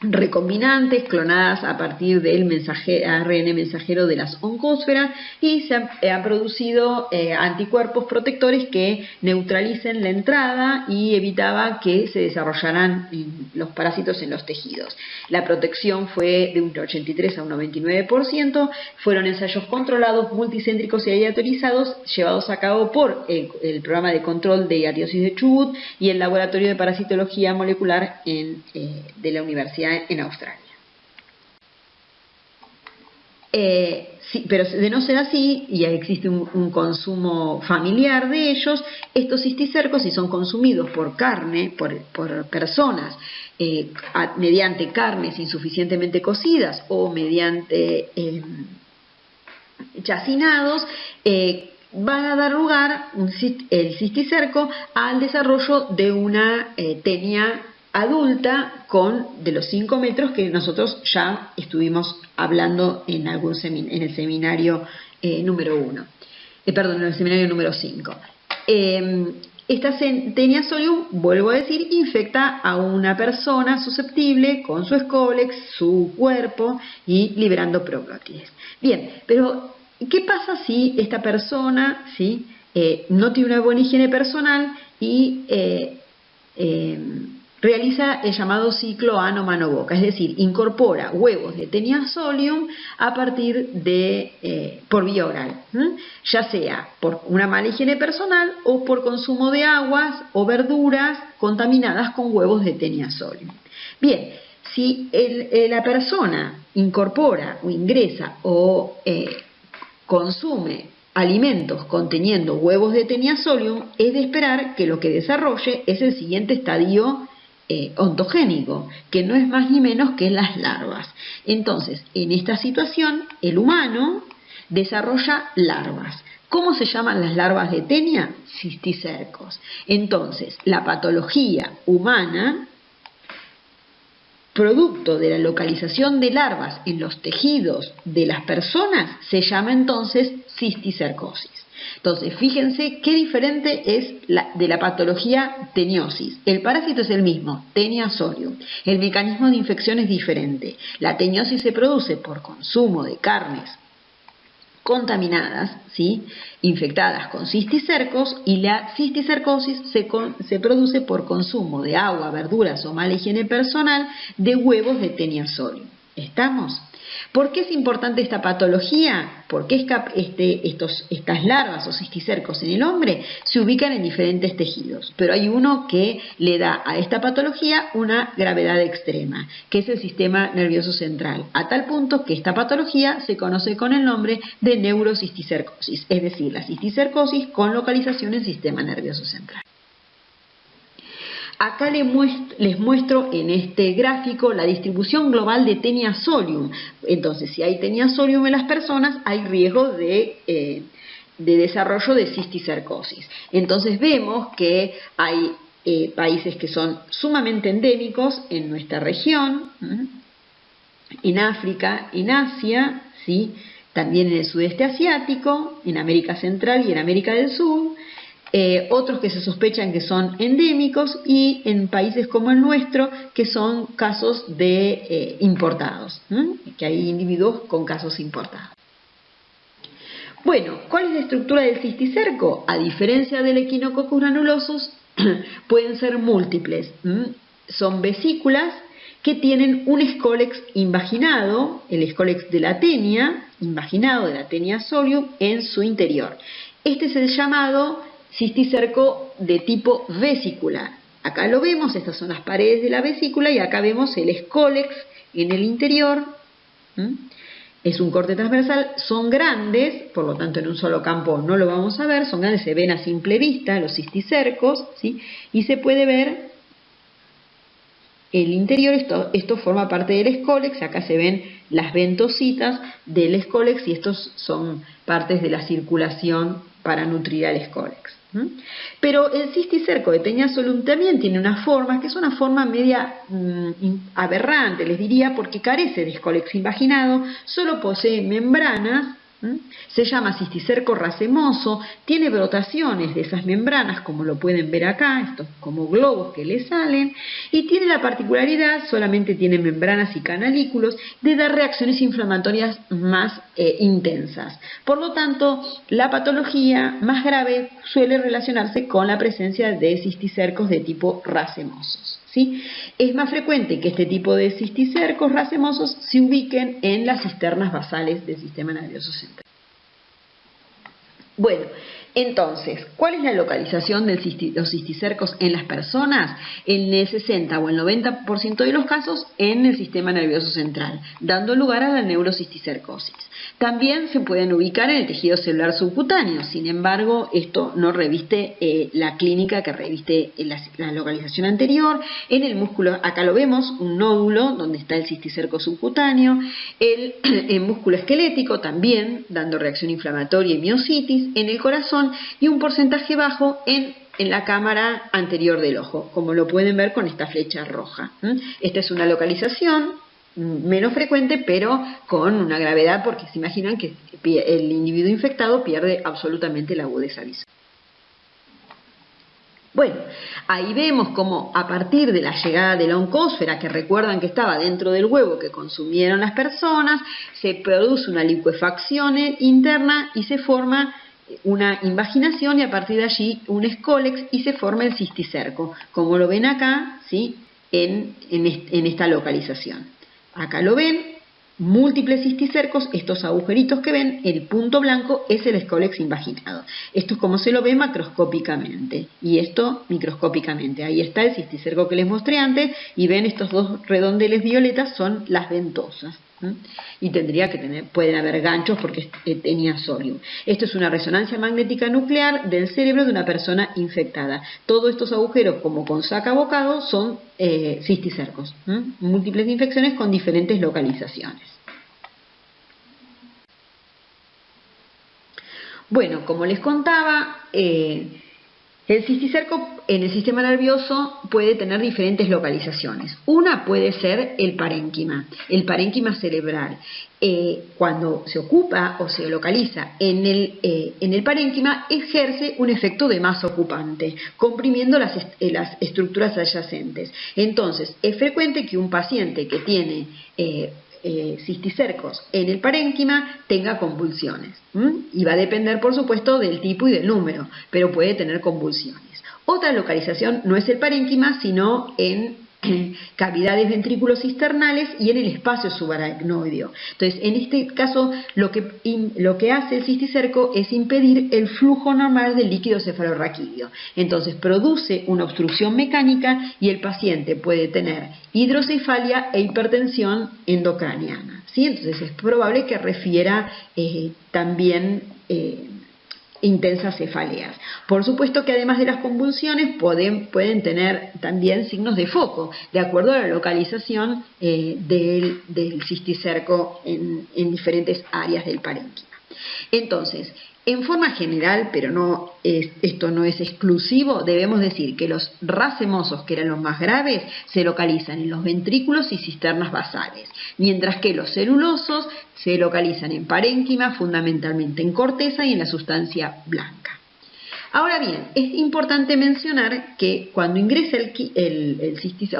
S1: recombinantes clonadas a partir del ARN mensajero de las oncósferas, y se han producido anticuerpos protectores que neutralicen la entrada y evitaba que se desarrollaran los parásitos en los tejidos. La protección fue de un 83 a un 99%, fueron ensayos controlados, multicéntricos y aleatorizados, llevados a cabo por el programa de control de hidatidosis de Chubut y el laboratorio de parasitología molecular de la Universidad en Australia. Sí, pero de no ser así, y existe un consumo familiar de ellos, estos cisticercos, si son consumidos por carne, por personas, mediante carnes insuficientemente cocidas o mediante chacinados, van a dar lugar, el cisticerco, al desarrollo de una tenia adulta de los 5 metros que nosotros ya estuvimos hablando en el seminario número 1, en el seminario número 5. Esta tenia solium, vuelvo a decir, infecta a una persona susceptible con su escólex, su cuerpo, y liberando proglótides. Bien, pero ¿qué pasa si esta persona no tiene una buena higiene personal y realiza el llamado ciclo ano-mano-boca? Es decir, incorpora huevos de Taenia solium a partir por vía oral, ya sea por una mala higiene personal o por consumo de aguas o verduras contaminadas con huevos de Taenia solium. Bien, si la persona incorpora o ingresa o consume alimentos conteniendo huevos de Taenia solium, es de esperar que lo que desarrolle es el siguiente estadio ontogénico, que no es más ni menos que las larvas. Entonces, en esta situación, el humano desarrolla larvas. ¿Cómo se llaman las larvas de Taenia? Cisticercos. Entonces, la patología humana, producto de la localización de larvas en los tejidos de las personas, se llama entonces cisticercosis. Entonces, fíjense qué diferente es de la patología teniosis. El parásito es el mismo, Taenia solium. El mecanismo de infección es diferente. La teniosis se produce por consumo de carnes contaminadas, ¿sí?, infectadas con cisticercos, y la cisticercosis se produce por consumo de agua, verduras o mala higiene personal de huevos de Taenia solium. ¿Estamos? ¿Por qué es importante esta patología? Porque estas larvas o cisticercos en el hombre se ubican en diferentes tejidos, pero hay uno que le da a esta patología una gravedad extrema, que es el sistema nervioso central, a tal punto que esta patología se conoce con el nombre de neurocisticercosis, es decir, la cisticercosis con localización en el sistema nervioso central. Acá les muestro en este gráfico la distribución global de Taenia solium. Entonces, si hay Taenia solium en las personas, hay riesgo de desarrollo de cisticercosis. Entonces vemos que hay países que son sumamente endémicos en nuestra región, en África, en Asia, ¿sí?, también en el sudeste asiático, en América Central y en América del Sur. Otros que se sospechan que son endémicos, y en países como el nuestro que son casos de importados, que hay individuos con casos importados. Bueno, ¿cuál es la estructura del cisticerco? A diferencia del Echinococcus granulosus, pueden ser múltiples. Son vesículas que tienen un escólex invaginado, el escólex de la Taenia, invaginado de la Taenia solium, en su interior. Este es el llamado cisticerco de tipo vesicular. Acá lo vemos, estas son las paredes de la vesícula, y acá vemos el escólex en el interior. Es un corte transversal, son grandes, por lo tanto en un solo campo no lo vamos a ver, son grandes, se ven a simple vista los cisticercos, ¿sí?, y se puede ver el interior. Esto forma parte del escólex. Acá se ven las ventositas del escólex, y estos son partes de la circulación para nutrir al escólex. Pero el cisticerco de Taenia solium también tiene una forma que es una forma media aberrante, les diría, porque carece de escólex invaginado, solo posee membranas. Se llama cisticerco racemoso, tiene brotaciones de esas membranas, como lo pueden ver acá, estos como globos que le salen, y tiene la particularidad, solamente tiene membranas y canalículos, de dar reacciones inflamatorias más intensas. Por lo tanto, la patología más grave suele relacionarse con la presencia de cisticercos de tipo racemosos, ¿sí? Es más frecuente que este tipo de cisticercos racemosos se ubiquen en las cisternas basales del sistema nervioso central. Bueno, entonces, ¿cuál es la localización de los cisticercos en las personas? En el 60 o el 90% de los casos en el sistema nervioso central, dando lugar a la neurocisticercosis. También se pueden ubicar en el tejido celular subcutáneo, sin embargo, esto no reviste la clínica que reviste la localización anterior. En el músculo, acá lo vemos, un nódulo donde está el cisticerco subcutáneo, el músculo esquelético también, dando reacción inflamatoria y miositis, en el corazón, y un porcentaje bajo en la cámara anterior del ojo, como lo pueden ver con esta flecha roja. Esta es una localización menos frecuente, pero con una gravedad, porque se imaginan que el individuo infectado pierde absolutamente la agudeza visual. Bueno, ahí vemos cómo a partir de la llegada de la oncósfera, que recuerdan que estaba dentro del huevo que consumieron las personas, se produce una licuefacción interna y se forma una invaginación, y a partir de allí un escólex, y se forma el cisticerco, como lo ven acá, ¿sí?, en esta localización. Acá lo ven, múltiples cisticercos, estos agujeritos que ven, el punto blanco es el escólex invaginado. Esto es como se lo ve macroscópicamente, y esto microscópicamente. Ahí está el cisticerco que les mostré antes, y ven estos dos redondeles violetas, son las ventosas. Y tendría que pueden haber ganchos porque tenía solium. Esto es una resonancia magnética nuclear del cerebro de una persona infectada. Todos estos agujeros, como con saca bocado, son cisticercos, múltiples infecciones con diferentes localizaciones. Bueno, como les contaba, el cisticerco en el sistema nervioso puede tener diferentes localizaciones. Una puede ser el parénquima cerebral. Cuando se ocupa o se localiza en el parénquima, ejerce un efecto de masa ocupante, comprimiendo las estructuras adyacentes. Entonces, es frecuente que un paciente que tiene cisticercos en el parénquima tenga convulsiones, y va a depender por supuesto del tipo y del número, pero puede tener convulsiones. Otra localización no es el parénquima, sino en cavidades ventriculocisternales y en el espacio subaracnoideo. Entonces, en este caso, lo que hace el cisticerco es impedir el flujo normal del líquido cefalorraquídeo. Entonces, produce una obstrucción mecánica y el paciente puede tener hidrocefalia e hipertensión endocraniana, ¿sí? Entonces, es probable que refiera también intensas cefaleas. Por supuesto que además de las convulsiones pueden tener también signos de foco, de acuerdo a la localización del cisticerco en diferentes áreas del parénquima. Entonces, en forma general, pero esto no es exclusivo, debemos decir que los racemosos, que eran los más graves, se localizan en los ventrículos y cisternas basales, mientras que los celulosos se localizan en parénquima, fundamentalmente en corteza y en la sustancia blanca. Ahora bien, es importante mencionar que cuando ingresa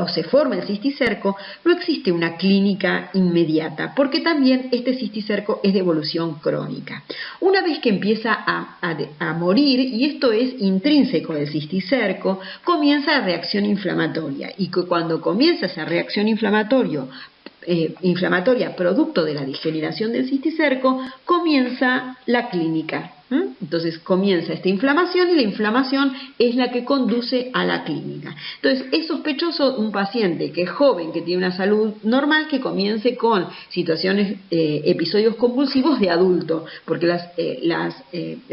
S1: o se forma el cisticerco, no existe una clínica inmediata, porque también este cisticerco es de evolución crónica. Una vez que empieza a morir, y esto es intrínseco del cisticerco, comienza la reacción inflamatoria, y que cuando comienza esa reacción inflamatoria producto de la degeneración del cisticerco, comienza la clínica. Entonces comienza esta inflamación y la inflamación es la que conduce a la clínica. Entonces es sospechoso un paciente que es joven, que tiene una salud normal, que comience con situaciones, episodios convulsivos de adulto, porque las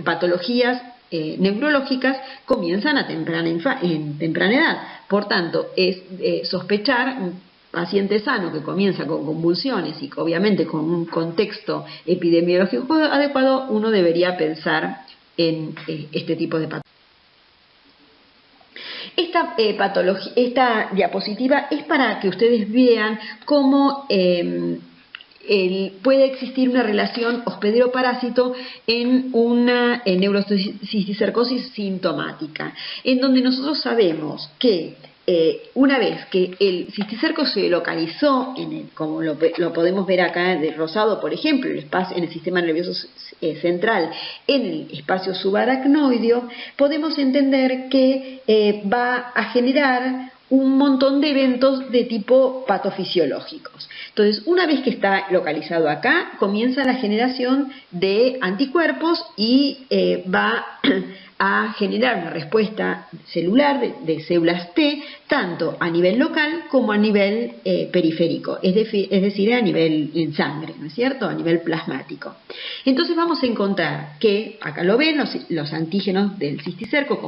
S1: patologías neurológicas comienzan en temprana edad. Por tanto, es sospechar un paciente sano que comienza con convulsiones y que obviamente con un contexto epidemiológico adecuado, uno debería pensar en este tipo de patología. Esta diapositiva es para que ustedes vean cómo puede existir una relación hospedero-parásito en una neurocisticercosis sintomática, en donde nosotros sabemos que una vez que el cisticerco se localizó, como lo podemos ver acá de rosado, por ejemplo, en el sistema nervioso central, en el espacio subaracnoideo, podemos entender que va a generar un montón de eventos de tipo patofisiológicos. Entonces, una vez que está localizado acá, comienza la generación de anticuerpos y va a generar una respuesta celular de células T, tanto a nivel local como a nivel periférico, es decir, a nivel en sangre, ¿no es cierto?, a nivel plasmático. Entonces vamos a encontrar que, acá lo ven, los antígenos del cisticerco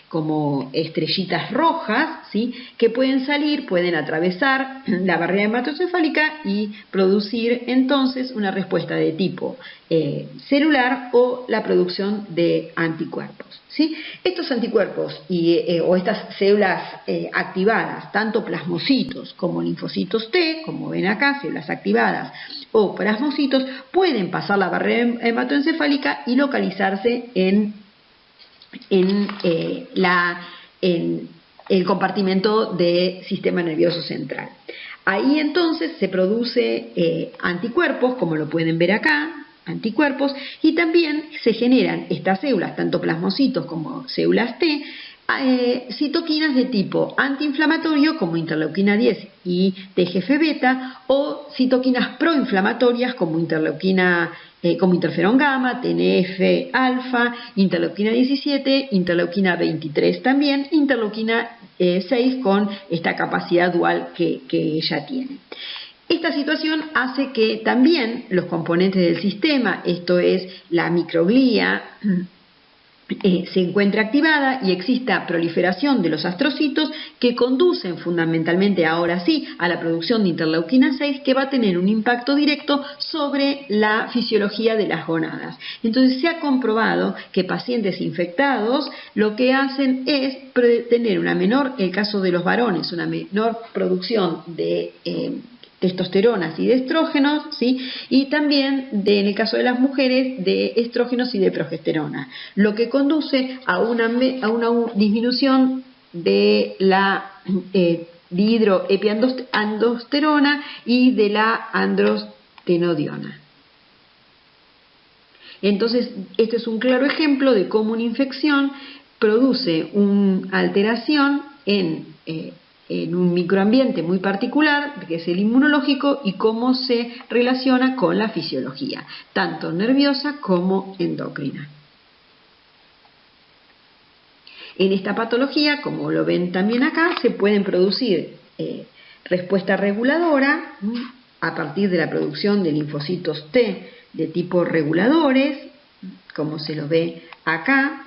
S1: como estrellitas rojas, ¿sí?, que pueden atravesar la barrera hematocefálica y producir entonces una respuesta de tipo celular o la producción de anticuerpos, ¿sí? Estos anticuerpos o estas células activadas, tanto plasmocitos como linfocitos T, como ven acá, células activadas o plasmocitos, pueden pasar la barrera hematoencefálica y localizarse en el compartimento del sistema nervioso central. Ahí entonces se produce anticuerpos, como lo pueden ver acá, anticuerpos, y también se generan estas células, tanto plasmocitos como células T, citoquinas de tipo antiinflamatorio como interleuquina 10 y TGF-beta, o citoquinas proinflamatorias como como interferón gamma, TNF-alfa, interleuquina 17, interleuquina 23 también, interleuquina 6 con esta capacidad dual que ella tiene. Esta situación hace que también los componentes del sistema, esto es la microglía, se encuentre activada y exista proliferación de los astrocitos que conducen fundamentalmente ahora sí a la producción de interleuquina 6, que va a tener un impacto directo sobre la fisiología de las gonadas. Entonces se ha comprobado que pacientes infectados lo que hacen es tener una menor, en el caso de los varones, una menor producción de testosteronas y de estrógenos, ¿sí? Y también en el caso de las mujeres de estrógenos y de progesterona, lo que conduce a una disminución de la dihidroepiandrosterona y de la androstenediona. Entonces, este es un claro ejemplo de cómo una infección produce una alteración en un microambiente muy particular, que es el inmunológico, y cómo se relaciona con la fisiología, tanto nerviosa como endocrina. En esta patología, como lo ven también acá, se pueden producir respuesta reguladora a partir de la producción de linfocitos T de tipo reguladores, como se lo ve acá,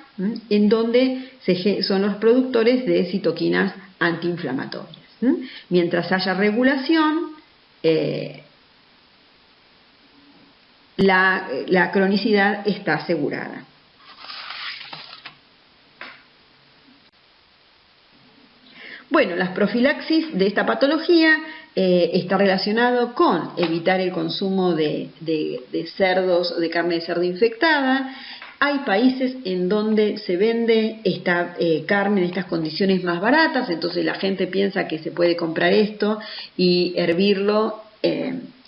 S1: en donde son los productores de citoquinas antiinflamatorias. Mientras haya regulación, la cronicidad está asegurada. Bueno, las profilaxis de esta patología está relacionado con evitar el consumo de cerdos, de carne de cerdo infectada. Hay países en donde se vende esta carne en estas condiciones más baratas, entonces la gente piensa que se puede comprar esto y hervirlo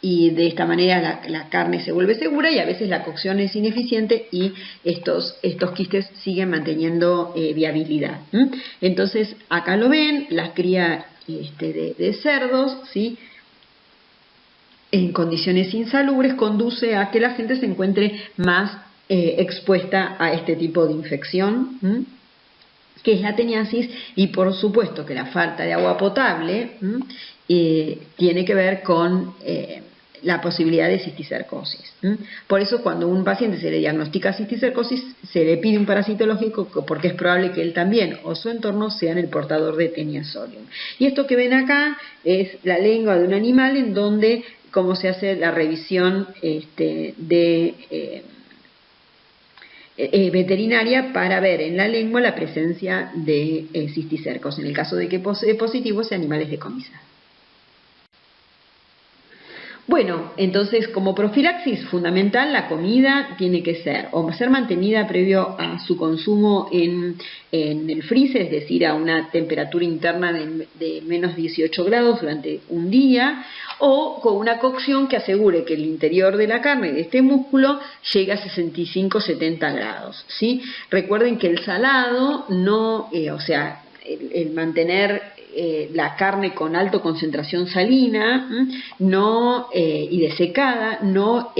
S1: y de esta manera la carne se vuelve segura, y a veces la cocción es ineficiente y estos quistes siguen manteniendo viabilidad. Entonces acá lo ven, la cría de cerdos, ¿sí?, en condiciones insalubres conduce a que la gente se encuentre más expuesta a este tipo de infección, que es la teniasis, y por supuesto que la falta de agua potable tiene que ver con la posibilidad de cisticercosis. Por eso cuando a un paciente se le diagnostica cisticercosis, se le pide un parasitológico, porque es probable que él también o su entorno sean el portador de Taenia solium. Y esto que ven acá es la lengua de un animal, en donde cómo se hace la revisión veterinaria para ver en la lengua la presencia de cisticercos. En el caso de que posee positivo, sea animales decomisados. Bueno, entonces como profilaxis fundamental, la comida tiene que ser mantenida previo a su consumo en el freezer, es decir, a una temperatura interna de menos 18 grados durante un día, o con una cocción que asegure que el interior de la carne, de este músculo, llegue a 65-70 grados, ¿sí? Recuerden que el salado no, el mantener la carne con alta concentración salina y desecada no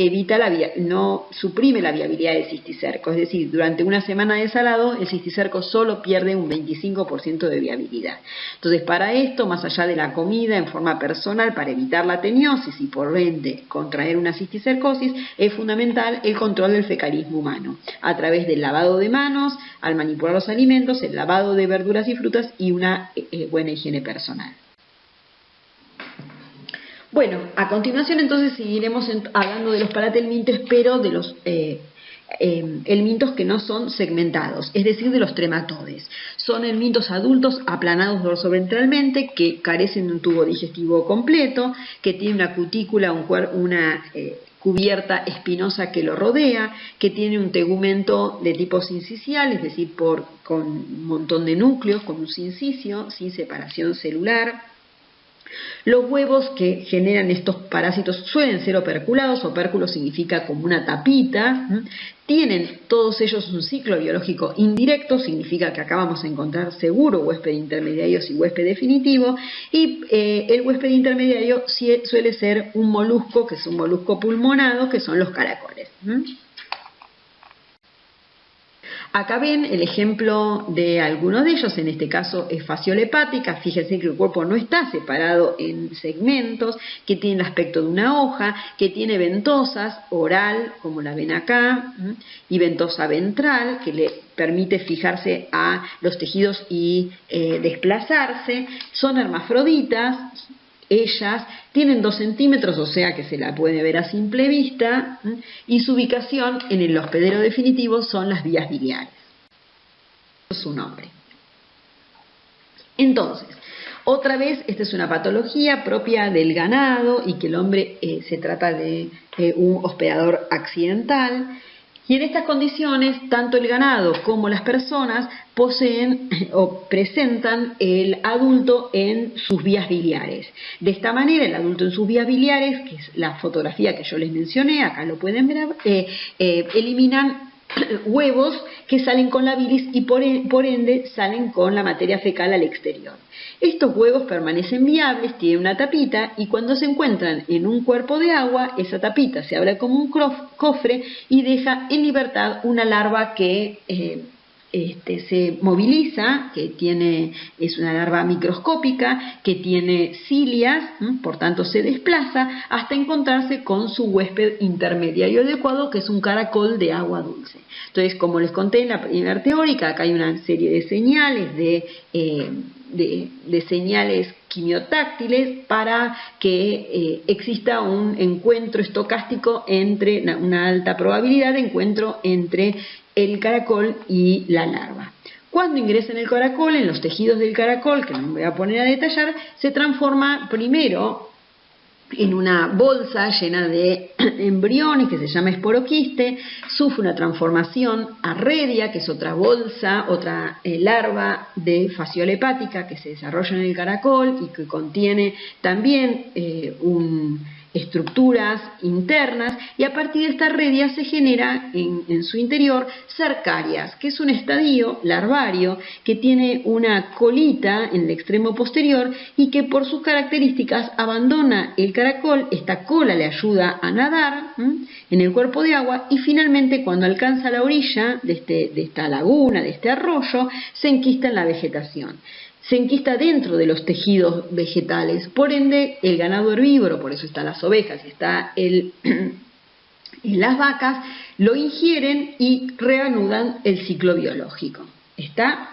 S1: suprime la viabilidad del cisticerco. Es decir, durante una semana de salado el cisticerco solo pierde un 25% de viabilidad. Entonces, para esto, más allá de la comida en forma personal para evitar la teniosis y por ende contraer una cisticercosis, es fundamental el control del fecalismo humano a través del lavado de manos al manipular los alimentos, el lavado de verduras y frutas y una buena higiene personal. Bueno, a continuación entonces seguiremos hablando de los paratelmintos, pero de los helmintos que no son segmentados, es decir, de los trematodes. Son helmintos adultos aplanados dorsoventralmente, que carecen de un tubo digestivo completo, que tiene una cutícula, una cubierta espinosa que lo rodea, que tiene un tegumento de tipo sincicial, es decir, con un montón de núcleos, con un sincicio, sin separación celular. Los huevos que generan estos parásitos suelen ser operculados. Opérculo significa como una tapita. Tienen todos ellos un ciclo biológico indirecto, significa que acá vamos a encontrar seguro huésped intermediario y huésped definitivo, y el huésped intermediario suele ser un molusco, que es un molusco pulmonado, que son los caracoles. Acá ven el ejemplo de algunos de ellos, en este caso es fasciola hepática. Fíjense que el cuerpo no está separado en segmentos, que tiene el aspecto de una hoja, que tiene ventosas oral, como la ven acá, y ventosa ventral, que le permite fijarse a los tejidos y desplazarse. Son hermafroditas. Ellas tienen 2 centímetros, o sea que se la puede ver a simple vista, y su ubicación en el hospedero definitivo son las vías biliares. Es su nombre. Entonces, otra vez, esta es una patología propia del ganado y que el hombre se trata de un hospedador accidental. Y en estas condiciones, tanto el ganado como las personas poseen o presentan el adulto en sus vías biliares. De esta manera, el adulto en sus vías biliares, que es la fotografía que yo les mencioné, acá lo pueden ver, eliminan huevos que salen con la bilis y por ende salen con la materia fecal al exterior. Estos huevos permanecen viables, tienen una tapita y cuando se encuentran en un cuerpo de agua, esa tapita se abre como un cofre y deja en libertad una larva que se moviliza, es una larva microscópica que tiene cilias, por tanto se desplaza hasta encontrarse con su huésped intermediario adecuado, que es un caracol de agua dulce. Entonces, como les conté en la primera teórica, acá hay una serie de señales de señales quimiotáctiles para que exista un encuentro estocástico entre una alta probabilidad de encuentro entre el caracol y la larva. Cuando ingresa en el caracol, en los tejidos del caracol, que no me voy a poner a detallar, se transforma primero en una bolsa llena de embriones que se llama esporoquiste, sufre una transformación a redia, que es otra bolsa, otra larva de fasciola hepática que se desarrolla en el caracol y que contiene también estructuras internas, y a partir de esta redia se genera en su interior cercarias, que es un estadio larvario que tiene una colita en el extremo posterior y que por sus características abandona el caracol. Esta cola le ayuda a nadar en el cuerpo de agua y finalmente cuando alcanza la orilla de esta laguna, de este arroyo, se enquista en la vegetación. Se enquista dentro de los tejidos vegetales, por ende el ganado herbívoro, por eso están las ovejas, está las vacas, lo ingieren y reanudan el ciclo biológico. ¿Está?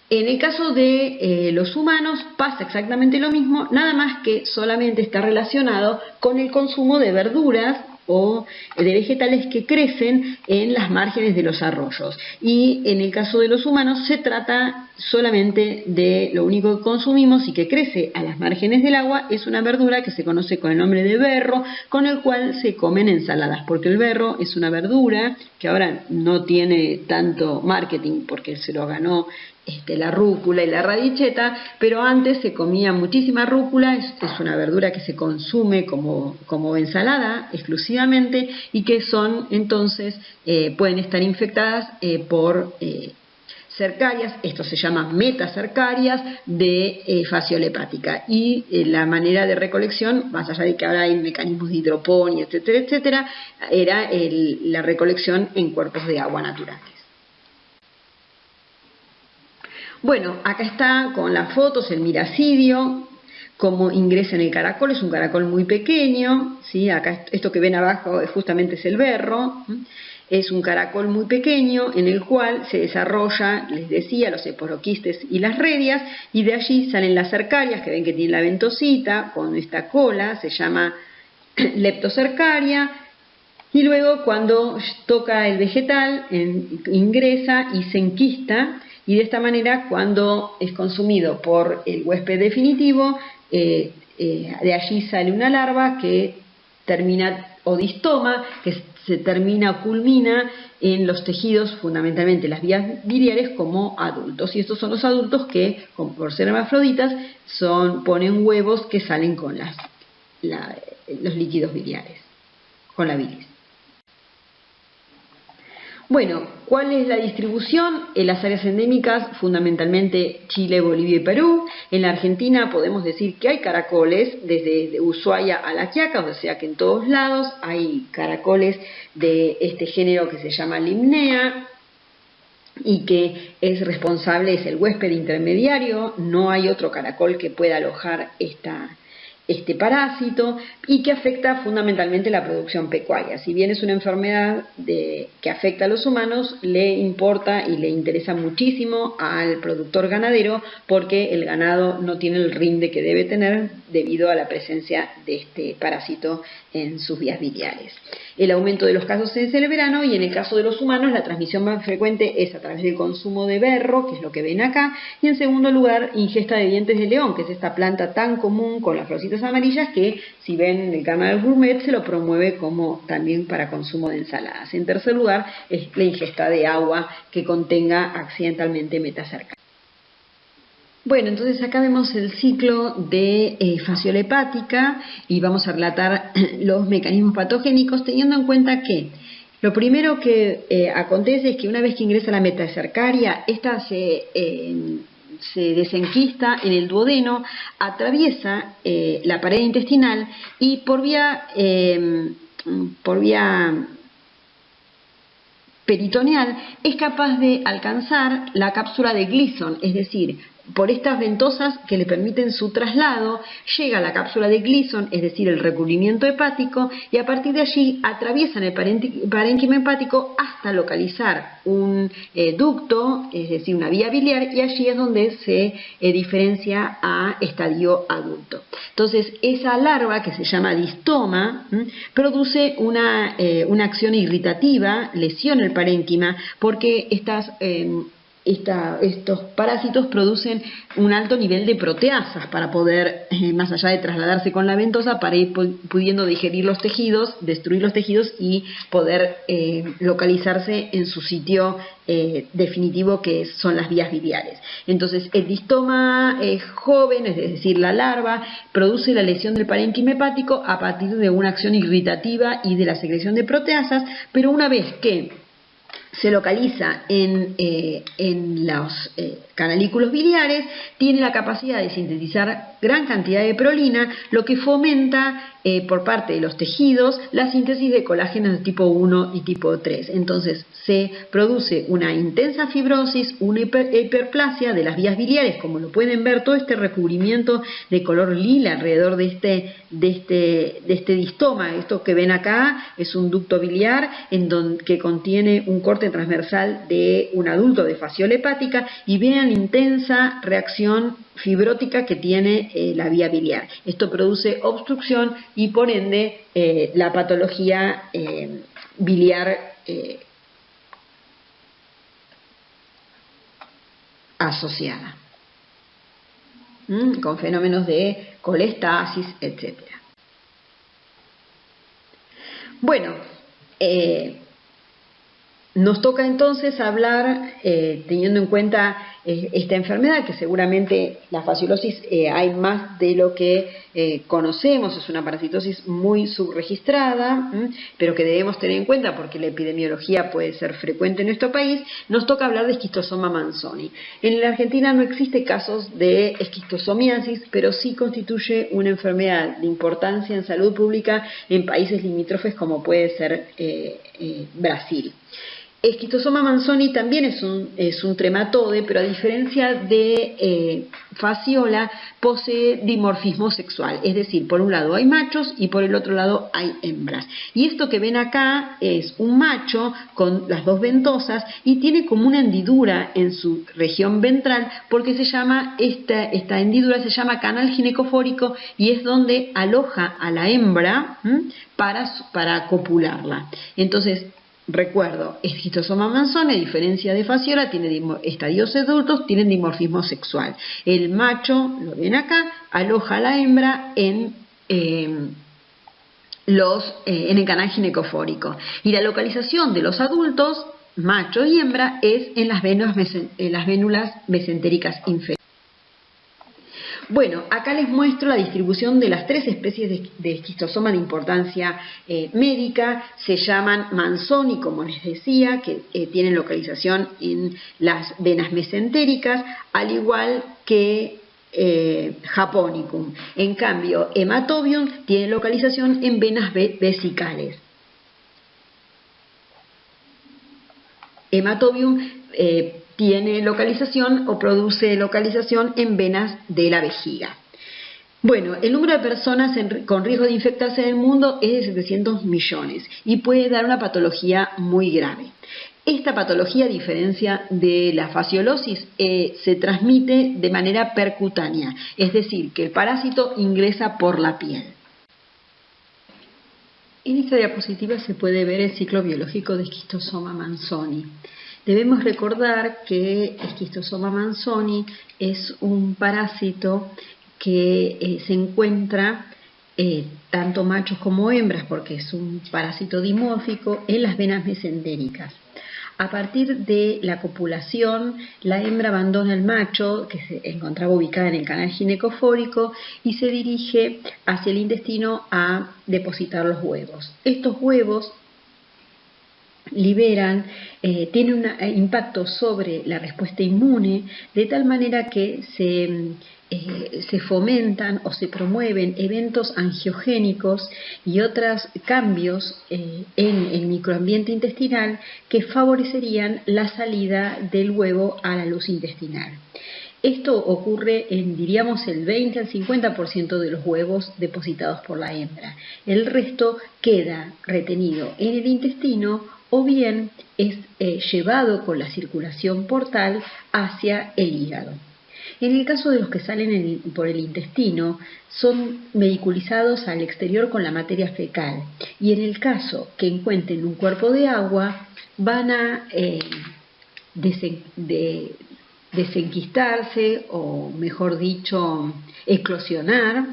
S1: En el caso de los humanos pasa exactamente lo mismo, nada más que solamente está relacionado con el consumo de verduras o de vegetales que crecen en las márgenes de los arroyos. Y en el caso de los humanos se trata solamente de lo único que consumimos y que crece a las márgenes del agua, es una verdura que se conoce con el nombre de berro, con el cual se comen ensaladas, porque el berro es una verdura que ahora no tiene tanto marketing porque se lo ganó la rúcula y la radicheta, pero antes se comía muchísima rúcula, es una verdura que se consume como ensalada exclusivamente y que son entonces, pueden estar infectadas por cercarias, esto se llama metacercarias de fasciola hepática, y la manera de recolección, más allá de que ahora hay mecanismos de hidroponía, etcétera, etcétera, era la recolección en cuerpos de agua naturales. Bueno, acá está con las fotos el miracidio, cómo ingresa en el caracol. Es un caracol muy pequeño, ¿sí? Acá esto que ven abajo justamente es el berro. Es un caracol muy pequeño en el cual se desarrolla, les decía, los esporoquistes y las redias, y de allí salen las cercarias, que ven que tiene la ventosita con esta cola, se llama leptocercaria. Y luego cuando toca el vegetal ingresa y se enquista, y de esta manera cuando es consumido por el huésped definitivo, de allí sale una larva que termina odistoma, que se termina o culmina en los tejidos, fundamentalmente las vías biliares, como adultos. Y estos son los adultos que, por ser hermafroditas, ponen huevos que salen con los líquidos biliares, con la bilis. Bueno, ¿cuál es la distribución? En las áreas endémicas, fundamentalmente Chile, Bolivia y Perú. En la Argentina podemos decir que hay caracoles desde Ushuaia a La Quiaca, o sea que en todos lados hay caracoles de este género que se llama Limnea. y que es responsable, es el huésped intermediario, no hay otro caracol que pueda alojar este parásito, y que afecta fundamentalmente la producción pecuaria. Si bien es una enfermedad que afecta a los humanos, le importa y le interesa muchísimo al productor ganadero, porque el ganado no tiene el rinde que debe tener debido a la presencia de este parásito en sus vías biliares. El aumento de los casos es en el verano, y en el caso de los humanos la transmisión más frecuente es a través del consumo de berro, que es lo que ven acá, y en segundo lugar ingesta de dientes de león, que es esta planta tan común con las florcitas amarillas que, si ven el canal Gourmet, se lo promueve como también para consumo de ensaladas. En tercer lugar es la ingesta de agua que contenga accidentalmente metacercana. Bueno, entonces acá vemos el ciclo de fasciola hepática, y vamos a relatar los mecanismos patogénicos, teniendo en cuenta que lo primero que acontece es que una vez que ingresa la metacercaria, esta se desenquista en el duodeno, atraviesa la pared intestinal y por vía peritoneal es capaz de alcanzar la cápsula de Gleason, es decir, por estas ventosas que le permiten su traslado, llega a la cápsula de Gleason, es decir, el recubrimiento hepático, y a partir de allí atraviesan el parénquima hepático hasta localizar un ducto, es decir, una vía biliar, y allí es donde se diferencia a estadio adulto. Entonces, esa larva, que se llama distoma, produce una acción irritativa, lesiona el parénquima, porque estos parásitos producen un alto nivel de proteasas para poder, más allá de trasladarse con la ventosa, para ir pudiendo digerir los tejidos, destruir los tejidos y poder localizarse en su sitio definitivo, que son las vías biliares. Entonces, el distoma joven, es decir, la larva, produce la lesión del parénquima hepático a partir de una acción irritativa y de la secreción de proteasas, pero una vez que se localiza en los canalículos biliares, tiene la capacidad de sintetizar gran cantidad de prolina, lo que fomenta por parte de los tejidos la síntesis de colágenos de tipo 1 y tipo 3. Entonces se produce una intensa fibrosis, una hiperplasia de las vías biliares, como lo pueden ver, todo este recubrimiento de color lila alrededor de este distoma. Esto que ven acá es un ducto biliar que contiene un corte transversal de un adulto de fasciola hepática, y vean la intensa reacción fibrótica que tiene la vía biliar. Esto produce obstrucción y por ende la patología biliar asociada, con fenómenos de colestasis, etc. Bueno, nos toca entonces hablar, teniendo en cuenta esta enfermedad, que seguramente la fasciolosis hay más de lo que conocemos, es una parasitosis muy subregistrada, pero que debemos tener en cuenta porque la epidemiología puede ser frecuente en nuestro país. Nos toca hablar de esquistosoma manzoni. En la Argentina no existe casos de esquistosomiasis, pero sí constituye una enfermedad de importancia en salud pública en países limítrofes como puede ser Brasil. Esquistosoma manzoni también es un trematode, pero a diferencia de fasciola, posee dimorfismo sexual, es decir, por un lado hay machos y por el otro lado hay hembras. Y esto que ven acá es un macho con las dos ventosas y tiene como una hendidura en su región ventral, porque se llama esta hendidura se llama canal ginecofórico, y es donde aloja a la hembra para copularla. Entonces, recuerdo, esquistosoma manzoni, a diferencia de fasciola, tiene estadios adultos, tienen dimorfismo sexual. El macho, lo ven acá, aloja a la hembra en el canal ginecofórico. Y la localización de los adultos, macho y hembra, es en las vénulas mesentéricas inferiores. Bueno, acá les muestro la distribución de las tres especies de esquistosoma de importancia médica. Se llaman manzoni, como les decía, que tienen localización en las venas mesentéricas, al igual que japonicum. En cambio, hematobium tiene localización en venas vesicales. Hematobium tiene localización o produce localización en venas de la vejiga. Bueno, el número de personas con riesgo de infectarse en el mundo es de 700 millones y puede dar una patología muy grave. Esta patología, a diferencia de la fasciolosis, se transmite de manera percutánea, es decir, que el parásito ingresa por la piel. En esta diapositiva se puede ver el ciclo biológico de Schistosoma manzoni. Debemos recordar que Schistosoma manzoni es un parásito que se encuentra tanto machos como hembras, porque es un parásito dimórfico, en las venas mesentéricas. A partir de la copulación, la hembra abandona al macho, que se encontraba ubicada en el canal ginecofórico, y se dirige hacia el intestino a depositar los huevos. Estos huevos tienen un impacto sobre la respuesta inmune, de tal manera que se fomentan o se promueven eventos angiogénicos y otros cambios en el microambiente intestinal que favorecerían la salida del huevo a la luz intestinal. Esto ocurre en, diríamos, el 20 al 50% de los huevos depositados por la hembra. El resto queda retenido en el intestino o bien es llevado con la circulación portal hacia el hígado. En el caso de los que salen por el intestino, son vehiculizados al exterior con la materia fecal, y en el caso que encuentren un cuerpo de agua, van a desenquistarse, o mejor dicho, eclosionar,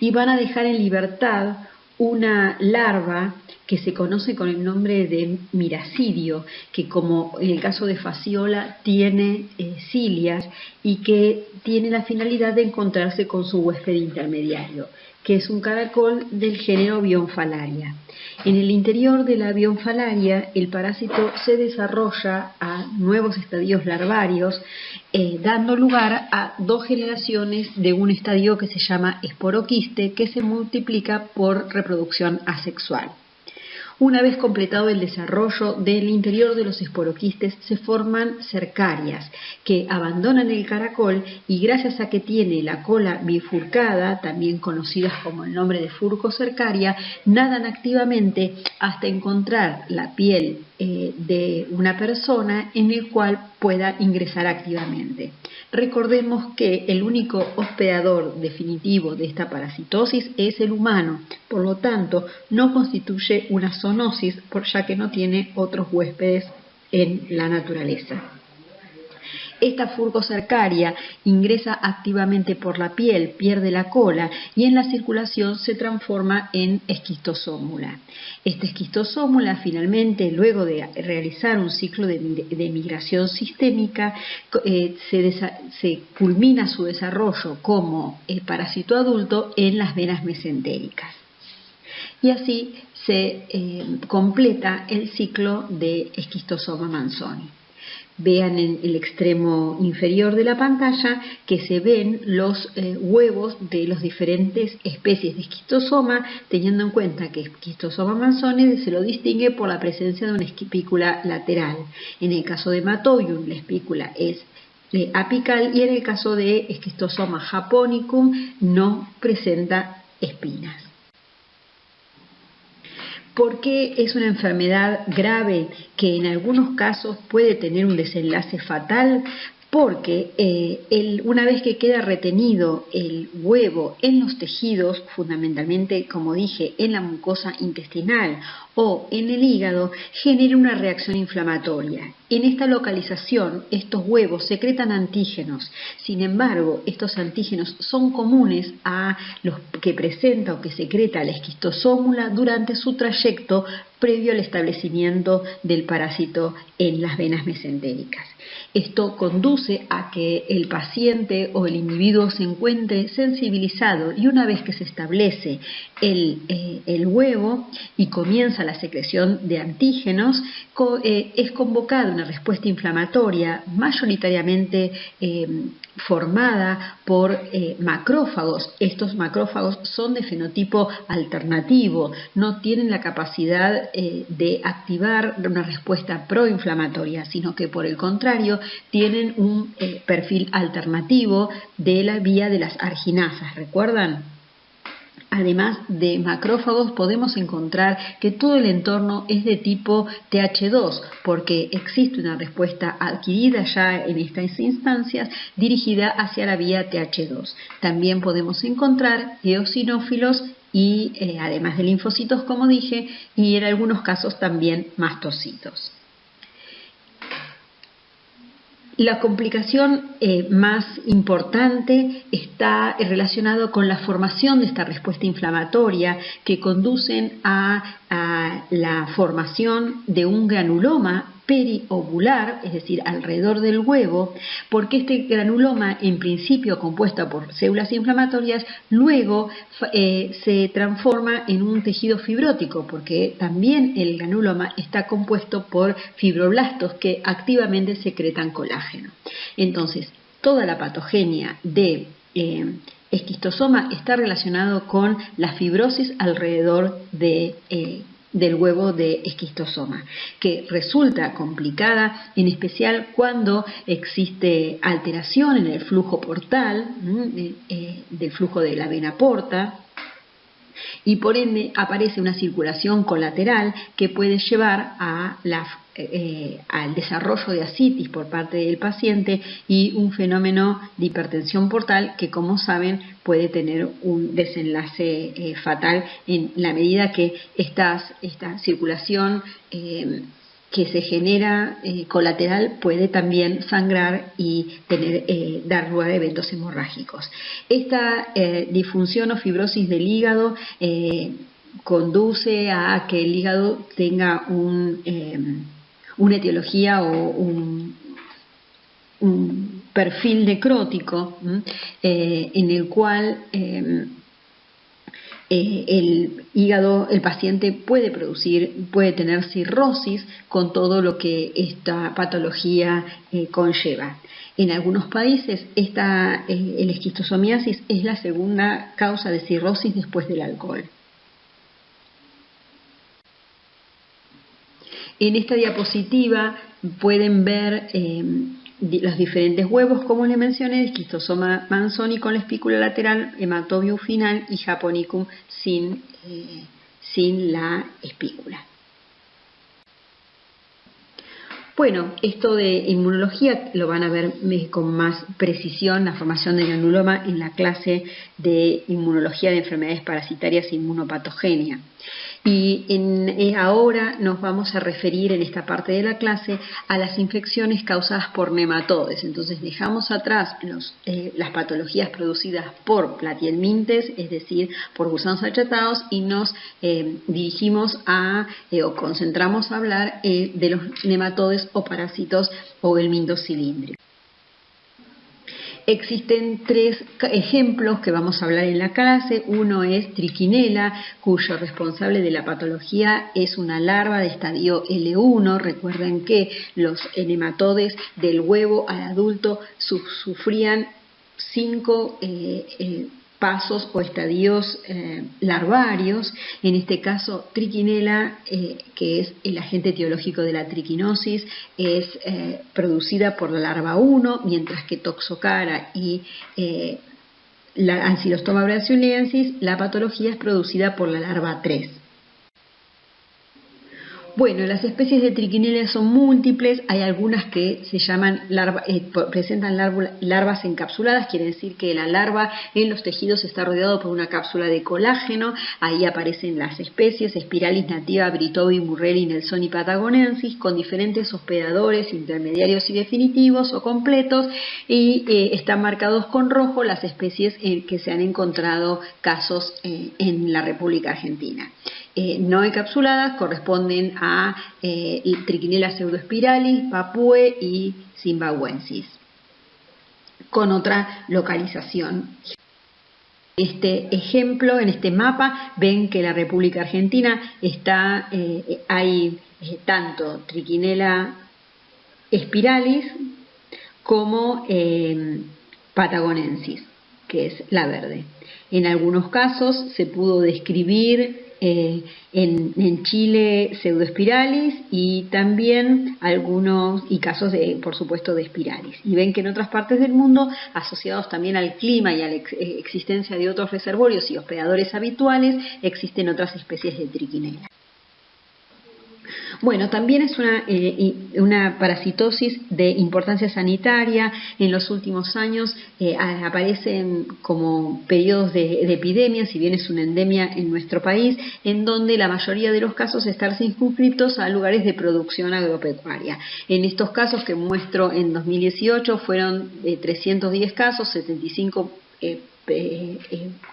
S1: y van a dejar en libertad una larva que se conoce con el nombre de miracidio, que, como en el caso de Fasciola, tiene cilias y que tiene la finalidad de encontrarse con su huésped intermediario, que es un caracol del género Bionfalaria. En el interior de la Bionfalaria, el parásito se desarrolla a nuevos estadios larvarios, dando lugar a 2 generaciones de un estadio que se llama esporoquiste, que se multiplica por reproducción asexual. Una vez completado el desarrollo del interior de los esporoquistes, se forman cercarias que abandonan el caracol y, gracias a que tiene la cola bifurcada, también conocidas como el nombre de furcocercaria, nadan activamente hasta encontrar la piel de una persona en el cual pueda ingresar activamente. Recordemos que el único hospedador definitivo de esta parasitosis es el humano, por lo tanto no constituye una zoonosis, ya que no tiene otros huéspedes en la naturaleza. Esta furcocercaria ingresa activamente por la piel, pierde la cola y en la circulación se transforma en esquistosómula. Esta esquistosómula, finalmente, luego de realizar un ciclo de migración sistémica, se culmina su desarrollo como parásito adulto en las venas mesentéricas. Y así se completa el ciclo de Schistosoma manzoni. Vean en el extremo inferior de la pantalla que se ven los huevos de las diferentes especies de esquistosoma, teniendo en cuenta que Schistosoma manzoni se lo distingue por la presencia de una espícula lateral. En el caso de Hematobium, la espícula es apical, y en el caso de Schistosoma japonicum no presenta espinas. ¿Por qué es una enfermedad grave que en algunos casos puede tener un desenlace fatal? Porque una vez que queda retenido el huevo en los tejidos, fundamentalmente, como dije, en la mucosa intestinal o en el hígado, genera una reacción inflamatoria. En esta localización, estos huevos secretan antígenos. Sin embargo, estos antígenos son comunes a los que presenta o que secreta la esquistosómula durante su trayecto previo al establecimiento del parásito en las venas mesentéricas. Esto conduce a que el paciente o el individuo se encuentre sensibilizado, y una vez que se establece el huevo y comienza la secreción de antígenos, es convocada una respuesta inflamatoria mayoritariamente formada por macrófagos. Estos macrófagos son de fenotipo alternativo, no tienen la capacidad de activar una respuesta proinflamatoria, sino que por el contrario tienen un perfil alternativo de la vía de las arginasas. ¿Recuerdan? Además de macrófagos, podemos encontrar que todo el entorno es de tipo TH2, porque existe una respuesta adquirida ya en estas instancias dirigida hacia la vía TH2. También podemos encontrar eosinófilos y además de linfocitos, como dije, y en algunos casos también mastocitos. La complicación más importante está relacionada con la formación de esta respuesta inflamatoria que conducen a la formación de un granuloma periovular, es decir, alrededor del huevo, porque este granuloma, en principio compuesto por células inflamatorias, luego se transforma en un tejido fibrótico, porque también el granuloma está compuesto por fibroblastos que activamente secretan colágeno. Entonces, toda la patogenia de esquistosoma está relacionado con la fibrosis alrededor del huevo de esquistosoma, que resulta complicada, en especial cuando existe alteración en el flujo portal, del flujo de la vena porta, y por ende aparece una circulación colateral que puede llevar a al desarrollo de ascitis por parte del paciente y un fenómeno de hipertensión portal que, como saben, puede tener un desenlace fatal en la medida que esta circulación que se genera colateral puede también sangrar y dar lugar a eventos hemorrágicos. Esta disfunción o fibrosis del hígado conduce a que el hígado tenga una etiología o un perfil necrótico en el cual el hígado, el paciente puede tener cirrosis con todo lo que esta patología conlleva. En algunos países el esquistosomiasis es la segunda causa de cirrosis después del alcohol. En esta diapositiva pueden ver los diferentes huevos, como les mencioné, esquistosoma manzoni con la espícula lateral, hematobium final y japonicum sin la espícula. Bueno, esto de inmunología lo van a ver con más precisión, la formación del granuloma en la clase de inmunología de enfermedades parasitarias e inmunopatogenia. Y ahora nos vamos a referir en esta parte de la clase a las infecciones causadas por nematodes. Entonces dejamos atrás las patologías producidas por platihelminthes, es decir, por gusanos achatados, y nos dirigimos o concentramos a hablar de los nematodes o parásitos o helmintos cilíndricos. Existen tres ejemplos que vamos a hablar en la clase. Uno es Trichinella, cuyo responsable de la patología es una larva de estadio L1. Recuerden que los nematodes del huevo al adulto sufrían 5 pasos o estadios larvarios. En este caso, Trichinella, que es el agente etiológico de la triquinosis, es producida por la larva 1, mientras que Toxocara y la Ancylostoma brasiliensis, la patología es producida por la larva 3. Bueno, las especies de Trichinella son múltiples, hay algunas que se llaman presentan larvas encapsuladas, quiere decir que la larva en los tejidos está rodeado por una cápsula de colágeno. Ahí aparecen las especies Spiralis nativa, Britobi, Murrelli, Nelsoni, Patagonensis, con diferentes hospedadores intermediarios y definitivos o completos, y están marcados con rojo las especies que se han encontrado casos en la República Argentina. No encapsuladas corresponden a Trichinella pseudospiralis, Papue y Zimbabuensis, con otra localización. Este ejemplo, en este mapa, ven que la República Argentina hay tanto Trichinella spiralis como Patagonensis, que es la verde. En algunos casos se pudo describir en Chile pseudoespiralis y también casos por supuesto de espiralis. Y ven que en otras partes del mundo, asociados también al clima y a la existencia de otros reservorios y hospedadores habituales, existen otras especies de triquinela. Bueno, también es una parasitosis de importancia sanitaria. En los últimos años aparecen como periodos de epidemia, si bien es una endemia en nuestro país, en donde la mayoría de los casos están circunscritos a lugares de producción agropecuaria. En estos casos que muestro en 2018 fueron 310 casos, 75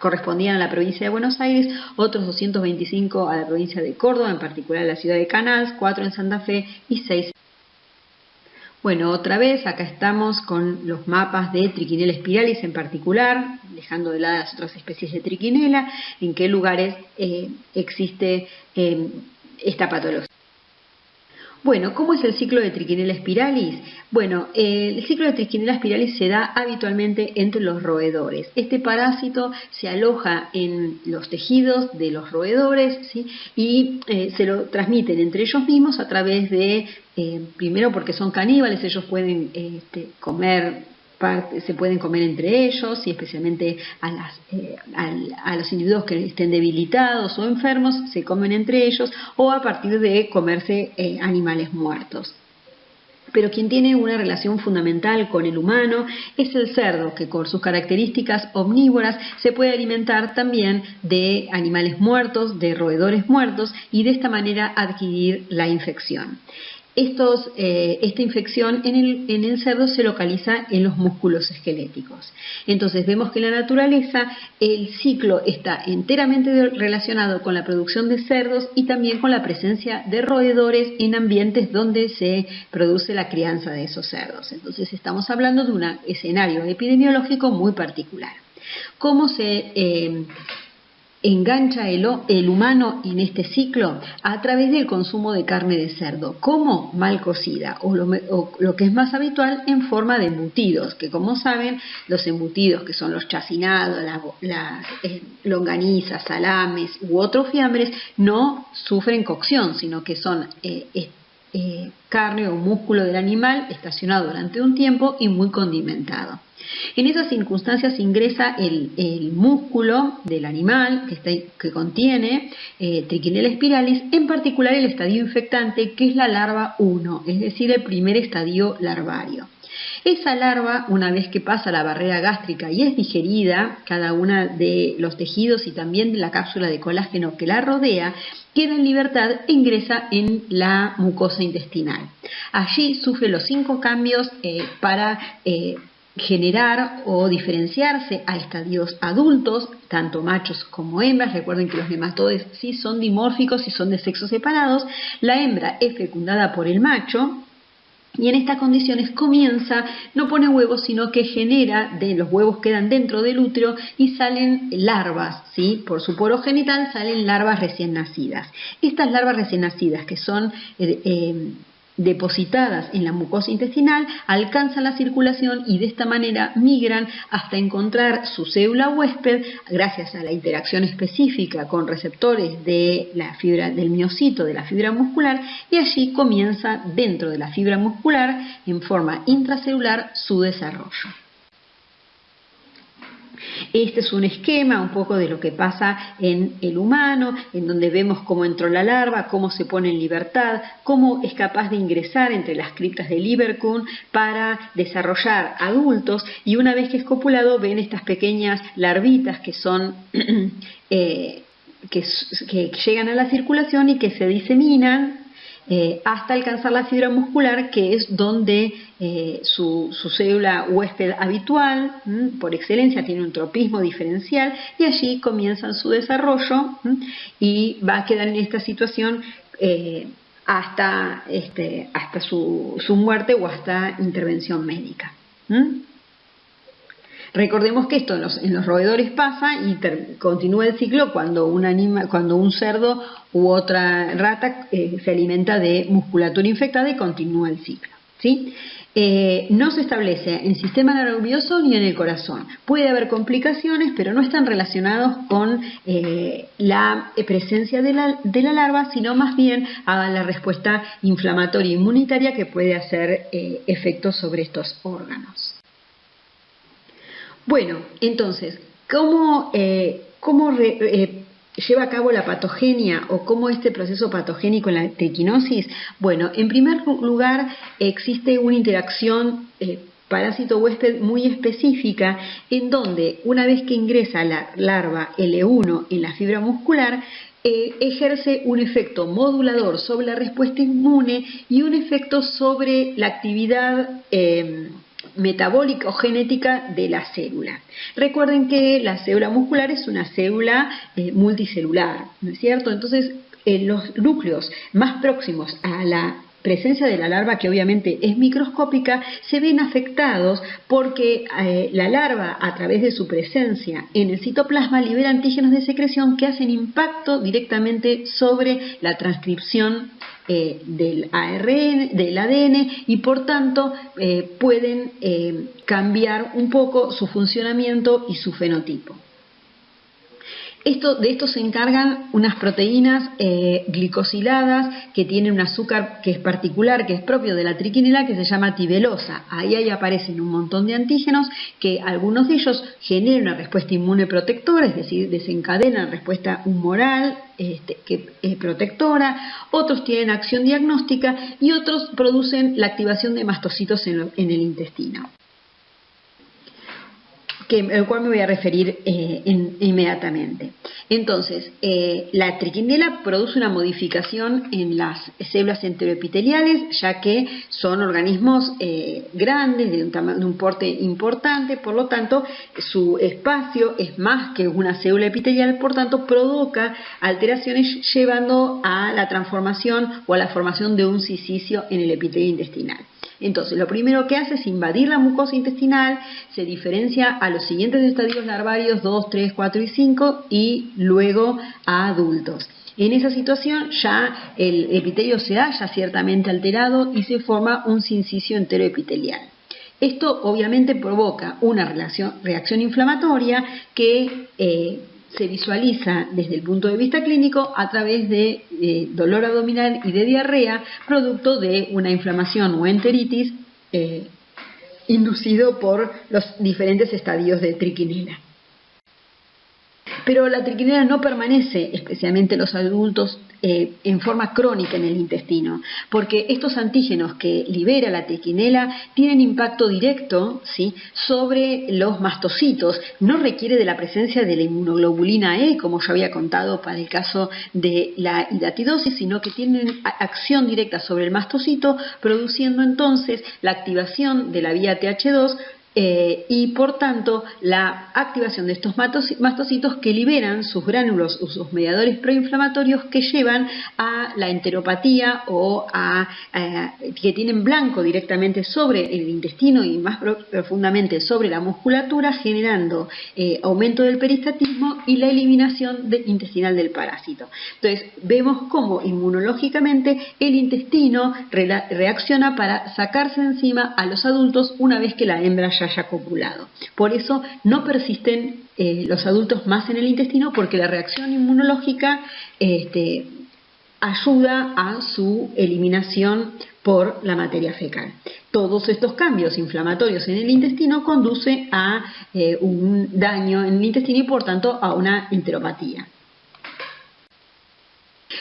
S1: correspondían a la provincia de Buenos Aires, otros 225 a la provincia de Córdoba, en particular a la ciudad de Canals, 4 en Santa Fe y 6. Bueno, otra vez acá estamos con los mapas de Trichinella spiralis en particular, dejando de lado las otras especies de triquinela, en qué lugares existe esta patología. Bueno, ¿cómo es el ciclo de Trichinella spiralis? Bueno, el ciclo de Trichinella spiralis se da habitualmente entre los roedores. Este parásito se aloja en los tejidos de los roedores, ¿sí? Y se lo transmiten entre ellos mismos a través de, primero porque son caníbales, ellos pueden se pueden comer entre ellos y especialmente a los individuos que estén debilitados o enfermos se comen entre ellos o a partir de comerse animales muertos. Pero quien tiene una relación fundamental con el humano es el cerdo, que con sus características omnívoras se puede alimentar también de animales muertos, de roedores muertos y de esta manera adquirir la infección. Esta infección en el cerdo se localiza en los músculos esqueléticos. Entonces vemos que en la naturaleza el ciclo está enteramente relacionado con la producción de cerdos y también con la presencia de roedores en ambientes donde se produce la crianza de esos cerdos. Entonces estamos hablando de un escenario epidemiológico muy particular. ¿Cómo se engancha el humano en este ciclo? A través del consumo de carne de cerdo. ¿Cómo? Mal cocida, o lo que es más habitual, en forma de embutidos, que como saben, los embutidos que son los chacinados, las longanizas, salames u otros fiambres no sufren cocción, sino que son carne o músculo del animal estacionado durante un tiempo y muy condimentado. En esas circunstancias ingresa el músculo del animal que contiene Trichinella spiralis, en particular el estadio infectante, que es la larva 1, es decir, el primer estadio larvario. Esa larva, una vez que pasa la barrera gástrica y es digerida, cada una de los tejidos y también de la cápsula de colágeno que la rodea, queda en libertad e ingresa en la mucosa intestinal. Allí sufre los 5 cambios para generar o diferenciarse a estadios adultos, tanto machos como hembras. Recuerden que los nematodes sí son dimórficos y son de sexos separados. La hembra es fecundada por el macho y en estas condiciones no pone huevos, sino que los huevos quedan dentro del útero y salen larvas, ¿sí? Por su poro genital salen larvas recién nacidas. Estas larvas recién nacidas, que son depositadas en la mucosa intestinal, alcanzan la circulación y de esta manera migran hasta encontrar su célula huésped gracias a la interacción específica con receptores de la fibra del miocito, de la fibra muscular, y allí comienza dentro de la fibra muscular en forma intracelular su desarrollo. Este es un esquema un poco de lo que pasa en el humano, en donde vemos cómo entró la larva, cómo se pone en libertad, cómo es capaz de ingresar entre las criptas de Lieberkühn para desarrollar adultos, y una vez que es copulado ven estas pequeñas larvitas que son que llegan a la circulación y que se diseminan hasta alcanzar la fibra muscular, que es donde su célula huésped habitual, por excelencia, tiene un tropismo diferencial, y allí comienzan su desarrollo y va a quedar en esta situación hasta su muerte o hasta intervención médica. Recordemos que esto en los roedores pasa y continúa el ciclo cuando un cerdo u otra rata se alimenta de musculatura infectada y continúa el ciclo, ¿sí? No se establece en sistema nervioso ni en el corazón. Puede haber complicaciones, pero no están relacionados con la presencia de la larva, sino más bien a la respuesta inflamatoria inmunitaria que puede hacer efectos sobre estos órganos. Bueno, entonces, ¿cómo lleva a cabo la patogenia o cómo este proceso patogénico en la triquinosis? Bueno, en primer lugar existe una interacción parásito-huésped muy específica en donde una vez que ingresa la larva L1 en la fibra muscular, ejerce un efecto modulador sobre la respuesta inmune y un efecto sobre la actividad metabólica o genética de la célula. Recuerden que la célula muscular es una célula multicelular, ¿no es cierto? Entonces, los núcleos más próximos a la presencia de la larva, que obviamente es microscópica, se ven afectados porque la larva, a través de su presencia en el citoplasma, libera antígenos de secreción que hacen impacto directamente sobre la transcripción del ADN y por tanto pueden cambiar un poco su funcionamiento y su fenotipo. De esto se encargan unas proteínas glicosiladas que tienen un azúcar que es particular, que es propio de la triquinela, que se llama tibelosa. Ahí aparecen un montón de antígenos que algunos de ellos generan una respuesta inmune protectora, es decir, desencadenan respuesta humoral protectora, otros tienen acción diagnóstica y otros producen la activación de mastocitos en el intestino, al cual me voy a referir inmediatamente. Entonces, la triquinela produce una modificación en las células enteroepiteliales, ya que son organismos grandes, de un porte importante, por lo tanto, su espacio es más que una célula epitelial, por tanto, provoca alteraciones llevando a la transformación o a la formación de un silicio en el epitelio intestinal. Entonces, lo primero que hace es invadir la mucosa intestinal, se diferencia a los siguientes estadios larvarios 2, 3, 4 y 5 y luego a adultos. En esa situación ya el epitelio se halla ciertamente alterado y se forma un sincicio enteroepitelial. Esto obviamente provoca una reacción inflamatoria que se visualiza desde el punto de vista clínico a través de dolor abdominal y de diarrea, producto de una inflamación o enteritis inducido por los diferentes estadios de triquinela. Pero la triquinela no permanece, especialmente en los adultos, en forma crónica en el intestino, porque estos antígenos que libera la triquinela tienen impacto directo, ¿sí?, sobre los mastocitos. No requiere de la presencia de la inmunoglobulina E, como yo había contado para el caso de la hidatidosis, sino que tienen acción directa sobre el mastocito, produciendo entonces la activación de la vía TH2 y por tanto la activación de estos mastocitos que liberan sus gránulos o sus mediadores proinflamatorios que llevan a la enteropatía o que tienen blanco directamente sobre el intestino y más profundamente sobre la musculatura, generando aumento del peristatismo y la eliminación intestinal del parásito. Entonces vemos cómo inmunológicamente el intestino reacciona para sacarse encima a los adultos una vez que la hembra ya haya copulado. Por eso no persisten los adultos más en el intestino, porque la reacción inmunológica ayuda a su eliminación por la materia fecal. Todos estos cambios inflamatorios en el intestino conducen a un daño en el intestino y por tanto a una enteropatía.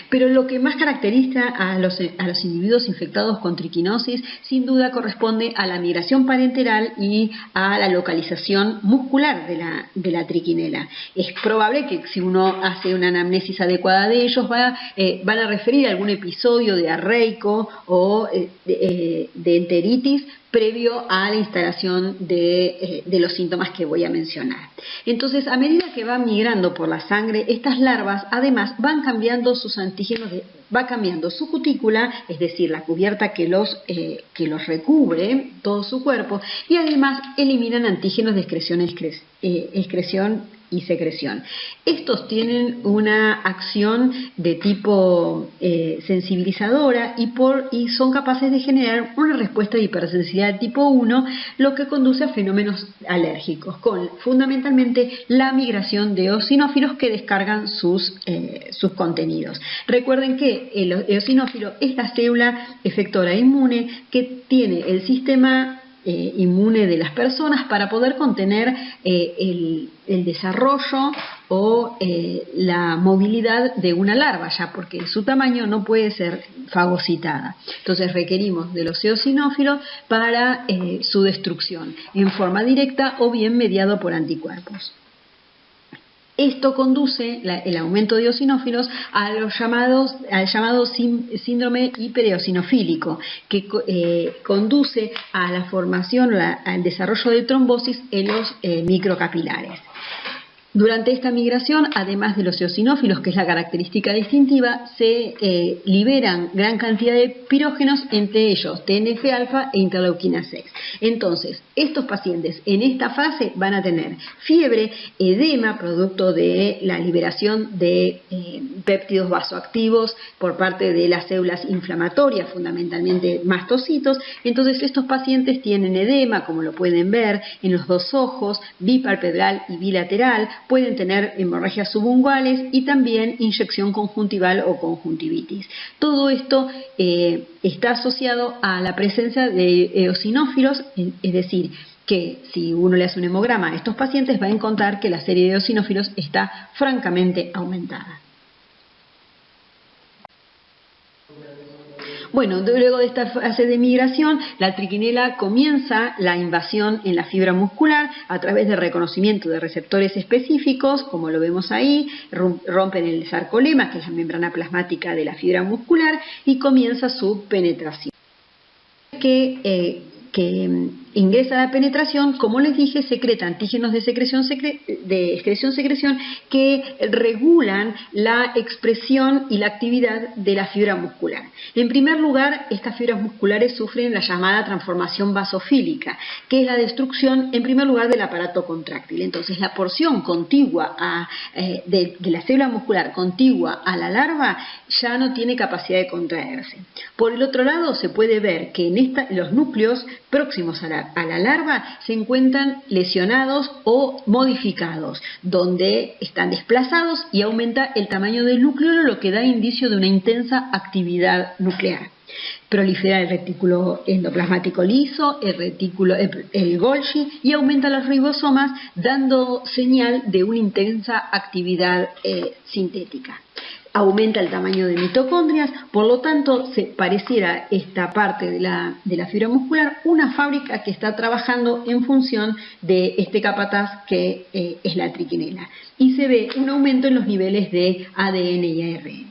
S1: Pero lo que más caracteriza a los individuos infectados con triquinosis sin duda corresponde a la migración parenteral y a la localización muscular de la triquinela. Es probable que si uno hace una anamnesis adecuada de ellos van a referir a algún episodio de arreico o de enteritis previo a la instalación de los síntomas que voy a mencionar. Entonces, a medida que van migrando por la sangre, estas larvas además van cambiando sus antígenos, va cambiando su cutícula, es decir, la cubierta que los recubre todo su cuerpo, y además eliminan antígenos de excreción y secreción. Estos tienen una acción de tipo sensibilizadora y son capaces de generar una respuesta de hipersensibilidad de tipo 1, lo que conduce a fenómenos alérgicos, con fundamentalmente la migración de eosinófilos que descargan sus contenidos. Recuerden que el eosinófilo es la célula efectora inmune que tiene el sistema inmune de las personas para poder contener el desarrollo o la movilidad de una larva, ya porque su tamaño no puede ser fagocitada. Entonces requerimos de los eosinófilos para su destrucción en forma directa o bien mediado por anticuerpos. Esto conduce, el aumento de eosinófilos, al llamado síndrome hipereosinofílico, que conduce a la formación, al desarrollo de trombosis en los microcapilares. Durante esta migración, además de los eosinófilos, que es la característica distintiva, se liberan gran cantidad de pirógenos, entre ellos TNF-alfa e interleuquina 6. Entonces, estos pacientes en esta fase van a tener fiebre, edema, producto de la liberación de péptidos vasoactivos por parte de las células inflamatorias, fundamentalmente mastocitos. Entonces, estos pacientes tienen edema, como lo pueden ver, en los dos ojos, bipalpebral y bilateral. Pueden tener hemorragias subunguales y también inyección conjuntival o conjuntivitis. Todo esto está asociado a la presencia de eosinófilos, es decir, que si uno le hace un hemograma a estos pacientes va a encontrar que la serie de eosinófilos está francamente aumentada. Bueno, luego de esta fase de migración, la triquinela comienza la invasión en la fibra muscular a través del reconocimiento de receptores específicos, como lo vemos ahí, rompen el sarcolema, que es la membrana plasmática de la fibra muscular, y comienza su penetración. Que ingresa a la penetración, como les dije, secreta antígenos de excreción-secreción que regulan la expresión y la actividad de la fibra muscular. En primer lugar, estas fibras musculares sufren la llamada transformación basofílica, que es la destrucción, en primer lugar, del aparato contráctil. Entonces, la porción contigua de la célula muscular contigua a la larva ya no tiene capacidad de contraerse. Por el otro lado, se puede ver que en los núcleos próximos a la larva se encuentran lesionados o modificados, donde están desplazados y aumenta el tamaño del núcleo, lo que da indicio de una intensa actividad nuclear. Prolifera el retículo endoplasmático liso, el Golgi, y aumenta los ribosomas, dando señal de una intensa actividad sintética. Aumenta el tamaño de mitocondrias, por lo tanto se pareciera esta parte de la fibra muscular una fábrica que está trabajando en función de este capataz que es la triquinela, y se ve un aumento en los niveles de ADN y ARN.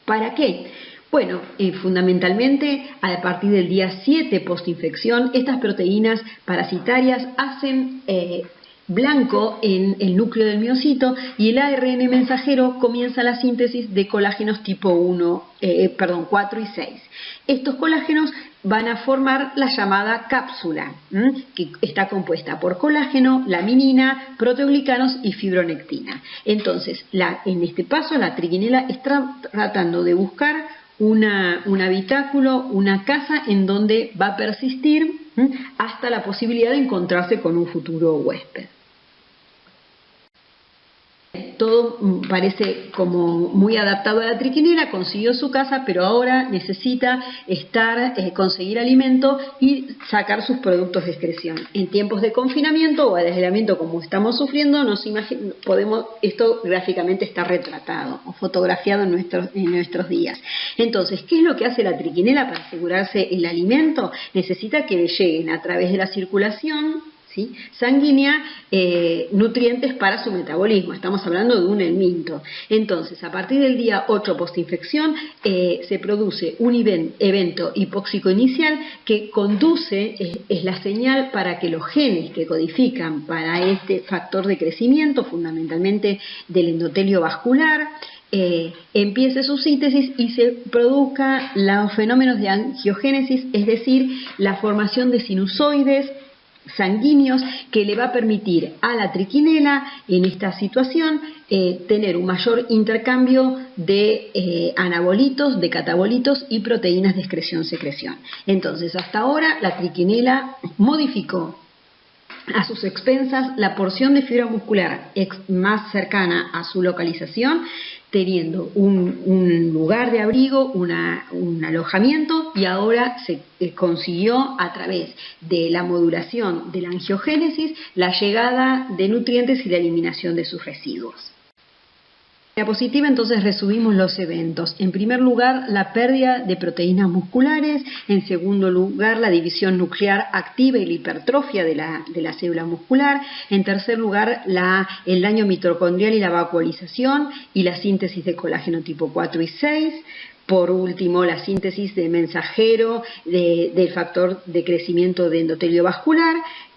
S1: ¿Para qué? Bueno, fundamentalmente a partir del día 7 postinfección, estas proteínas parasitarias hacen blanco en el núcleo del miocito y el ARN mensajero comienza la síntesis de colágenos tipo 4 y 6. Estos colágenos van a formar la llamada cápsula, que está compuesta por colágeno, laminina, proteoglicanos y fibronectina. Entonces, en este paso, la triquinela está tratando de buscar un habitáculo, una casa en donde va a persistir hasta la posibilidad de encontrarse con un futuro huésped. Todo parece como muy adaptado a la triquinela, consiguió su casa, pero ahora necesita conseguir alimento y sacar sus productos de excreción. En tiempos de confinamiento o de aislamiento como estamos sufriendo, esto gráficamente está retratado o fotografiado en nuestros días. Entonces, ¿qué es lo que hace la triquinela para asegurarse el alimento? Necesita que le lleguen a través de la circulación sanguínea nutrientes para su metabolismo. Estamos hablando de un helminto. Entonces, a partir del día 8 postinfección se produce un evento hipóxico inicial que conduce, es la señal para que los genes que codifican para este factor de crecimiento, fundamentalmente del endotelio vascular, empiece su síntesis y se produzca los fenómenos de angiogénesis, es decir, la formación de sinusoides sanguíneos que le va a permitir a la triquinela en esta situación tener un mayor intercambio de anabolitos, de catabolitos y proteínas de excreción-secreción. Entonces, hasta ahora la triquinela modificó a sus expensas la porción de fibra muscular más cercana a su localización, teniendo un lugar de abrigo, un alojamiento, y ahora se consiguió a través de la modulación de la angiogénesis la llegada de nutrientes y la eliminación de sus residuos. En diapositiva entonces resumimos los eventos. En primer lugar, la pérdida de proteínas musculares. En segundo lugar, la división nuclear activa y la hipertrofia de la célula muscular. En tercer lugar, el daño mitocondrial y la vacuolización y la síntesis de colágeno tipo 4 y 6. Por último, la síntesis de mensajero del factor de crecimiento de endotelio vascular,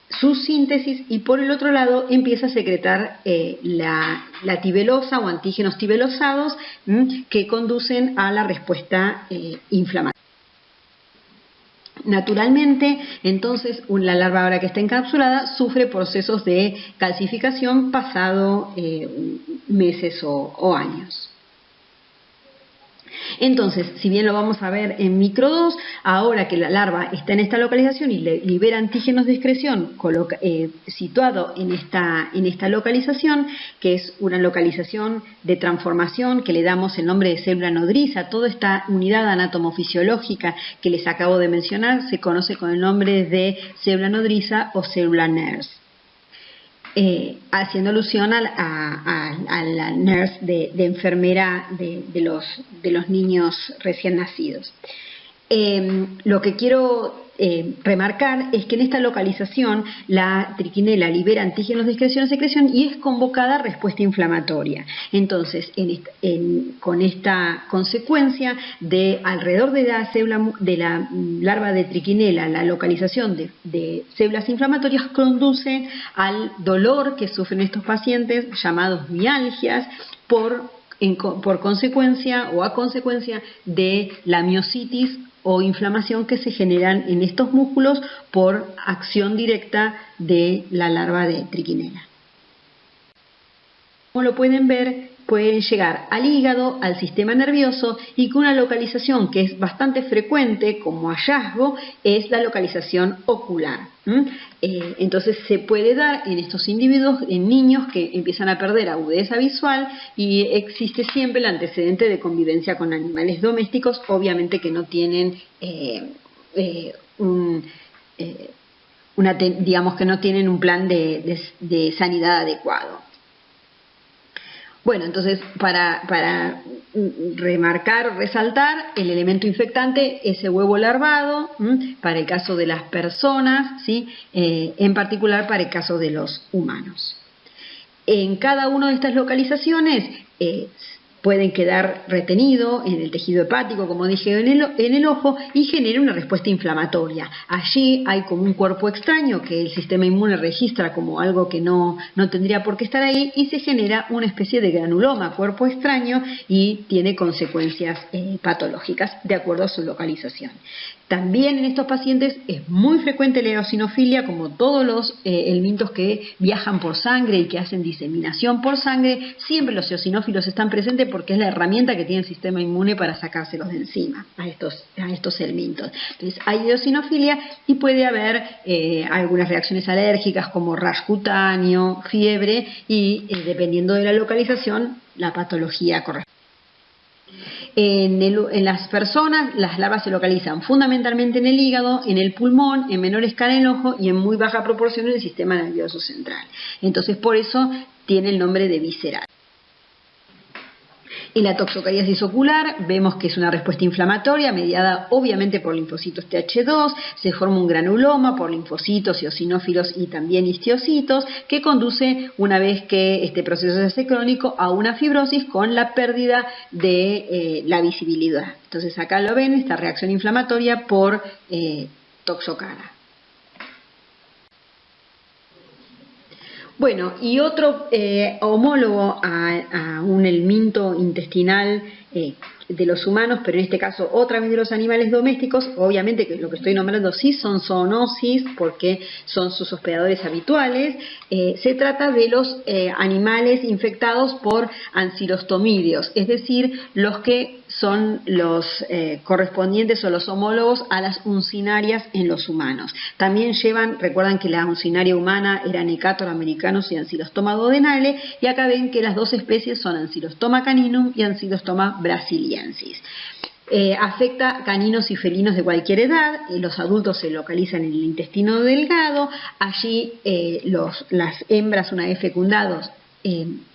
S1: su síntesis, y por el otro lado empieza a secretar la tibelosa o antígenos tibelosados que conducen a la respuesta inflamatoria. Naturalmente, entonces, la larva, ahora que está encapsulada, sufre procesos de calcificación pasado meses o años. Entonces, si bien lo vamos a ver en micro 2, ahora que la larva está en esta localización y libera antígenos de excreción situado en esta localización, que es una localización de transformación que le damos el nombre de célula nodriza, toda esta unidad anatomofisiológica que les acabo de mencionar se conoce con el nombre de célula nodriza o célula NERS. Haciendo alusión a la nurse de enfermera de los niños recién nacidos. Lo que quiero remarcar es que en esta localización la triquinela libera antígenos de excreción-secreción y es convocada a respuesta inflamatoria. Entonces, con esta consecuencia de alrededor de la larva de triquinela, la localización de células inflamatorias conduce al dolor que sufren estos pacientes, llamados mialgias, por consecuencia o a consecuencia de la miositis o inflamación que se generan en estos músculos por acción directa de la larva de triquinela. Como lo pueden ver, pueden llegar al hígado, al sistema nervioso, y con una localización que es bastante frecuente como hallazgo es la localización ocular. Entonces se puede dar en estos individuos, en niños que empiezan a perder agudeza visual, y existe siempre el antecedente de convivencia con animales domésticos, obviamente que no tienen digamos que no tienen un plan de sanidad adecuado. Bueno, entonces para remarcar, resaltar el elemento infectante, ese huevo larvado, para el caso de las personas, ¿sí? En particular para el caso de los humanos. En cada una de estas localizaciones pueden quedar retenidos en el tejido hepático, como dije, en el ojo, y genera una respuesta inflamatoria. Allí hay como un cuerpo extraño que el sistema inmune registra como algo que no tendría por qué estar ahí, y se genera una especie de granuloma, cuerpo extraño, y tiene consecuencias patológicas de acuerdo a su localización. También en estos pacientes es muy frecuente la eosinofilia, como todos los elementos que viajan por sangre y que hacen diseminación por sangre. Siempre los eosinófilos están presentes porque es la herramienta que tiene el sistema inmune para sacárselos de encima a estos elementos. Entonces hay eosinofilia y puede haber algunas reacciones alérgicas como rash cutáneo, fiebre y dependiendo de la localización, la patología correspondiente. En las personas, las larvas se localizan fundamentalmente en el hígado, en el pulmón, en menor escala en el ojo y en muy baja proporción en el sistema nervioso central. Entonces, por eso tiene el nombre de visceral. En la toxocariasis ocular vemos que es una respuesta inflamatoria mediada obviamente por linfocitos Th2, se forma un granuloma por linfocitos, eosinófilos y también histiocitos, que conduce, una vez que este proceso se hace crónico, a una fibrosis con la pérdida de la visibilidad. Entonces acá lo ven, esta reacción inflamatoria por toxocara. Bueno, y otro homólogo a un helminto intestinal de los humanos, pero en este caso otra vez de los animales domésticos, obviamente que lo que estoy nombrando sí son zoonosis porque son sus hospedadores habituales. Se trata de los animales infectados por ancilostomídeos, es decir, los que son los correspondientes o los homólogos a las uncinarias en los humanos. También recuerdan que la uncinaria humana era Necator americanus y Ancylostoma duodenale, y acá ven que las dos especies son Ancylostoma caninum y Ancylostoma brasiliensis. Afecta caninos y felinos de cualquier edad. Los adultos se localizan en el intestino delgado. Allí las hembras, una vez fecundados,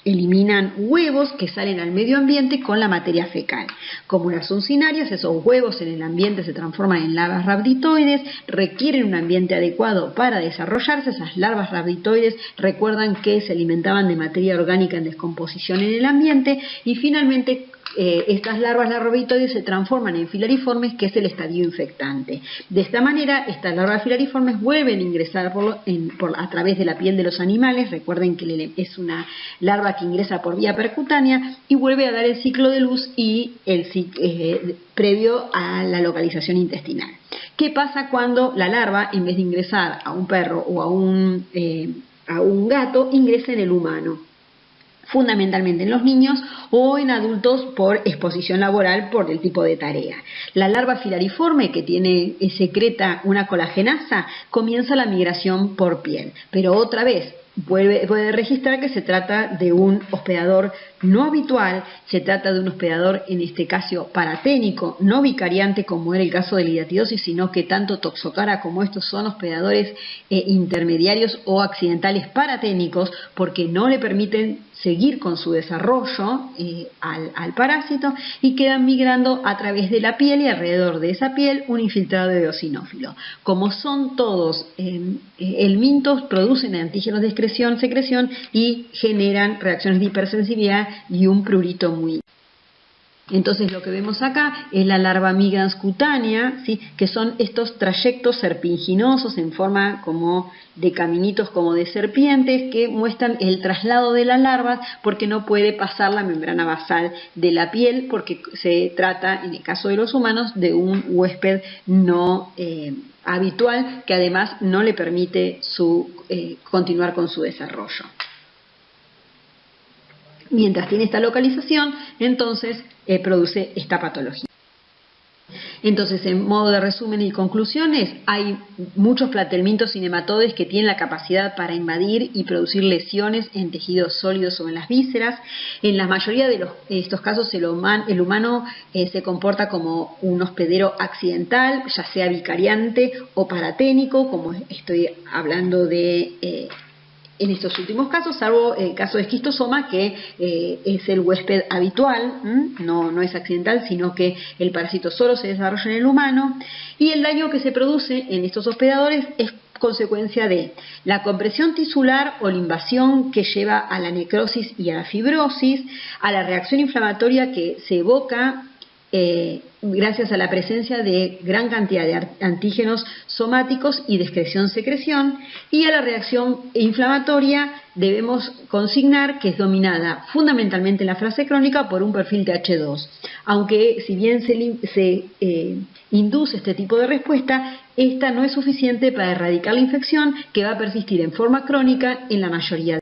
S1: eliminan huevos que salen al medio ambiente con la materia fecal. Como las uncinarias, esos huevos en el ambiente se transforman en larvas rhabditoides, requieren un ambiente adecuado para desarrollarse. Esas larvas rhabditoides recuerdan que se alimentaban de materia orgánica en descomposición en el ambiente, y finalmente estas larvas rhabditoides se transforman en filariformes, que es el estadio infectante. De esta manera, estas larvas filariformes vuelven a ingresar a través de la piel de los animales. Recuerden que es una larva que ingresa por vía percutánea y vuelve a dar el ciclo de luz y previo a la localización intestinal. ¿Qué pasa cuando la larva, en vez de ingresar a un perro o a un gato, ingresa en el humano? Fundamentalmente en los niños o en adultos por exposición laboral por el tipo de tarea. La larva filariforme, que secreta una colagenasa, comienza la migración por piel, pero otra vez puede registrar que se trata de un hospedador no habitual, se trata de un hospedador en este caso paraténico, no vicariante como era el caso de la hidatidosis, sino que tanto Toxocara como estos son hospedadores intermediarios o accidentales paraténicos, porque no le permiten seguir con su desarrollo al parásito, y quedan migrando a través de la piel, y alrededor de esa piel un infiltrado de eosinófilo. Como son todos helmintos, producen antígenos de secreción y generan reacciones de hipersensibilidad y un prurito muy. Entonces lo que vemos acá es la larva migrans cutánea, ¿sí?, que son estos trayectos serpinginosos en forma como de caminitos, como de serpientes, que muestran el traslado de las larvas porque no puede pasar la membrana basal de la piel, porque se trata, en el caso de los humanos, de un huésped no habitual, que además no le permite continuar con su desarrollo. Mientras tiene esta localización, entonces produce esta patología. Entonces, en modo de resumen y conclusiones, hay muchos platelmintos y nematodes que tienen la capacidad para invadir y producir lesiones en tejidos sólidos o en las vísceras. En la mayoría de estos casos, el humano se comporta como un hospedero accidental, ya sea vicariante o paraténico, como estoy hablando de en estos últimos casos, salvo el caso de esquistosoma, que es el huésped habitual, no es accidental, sino que el parásito solo se desarrolla en el humano, y el daño que se produce en estos hospedadores es consecuencia de la compresión tisular o la invasión que lleva a la necrosis y a la fibrosis, a la reacción inflamatoria que se evoca gracias a la presencia de gran cantidad de antígenos somáticos y de excreción-secreción, y a la reacción inflamatoria debemos consignar que es dominada fundamentalmente en la fase crónica por un perfil TH2, aunque si bien se induce este tipo de respuesta, esta no es suficiente para erradicar la infección, que va a persistir en forma crónica en la mayoría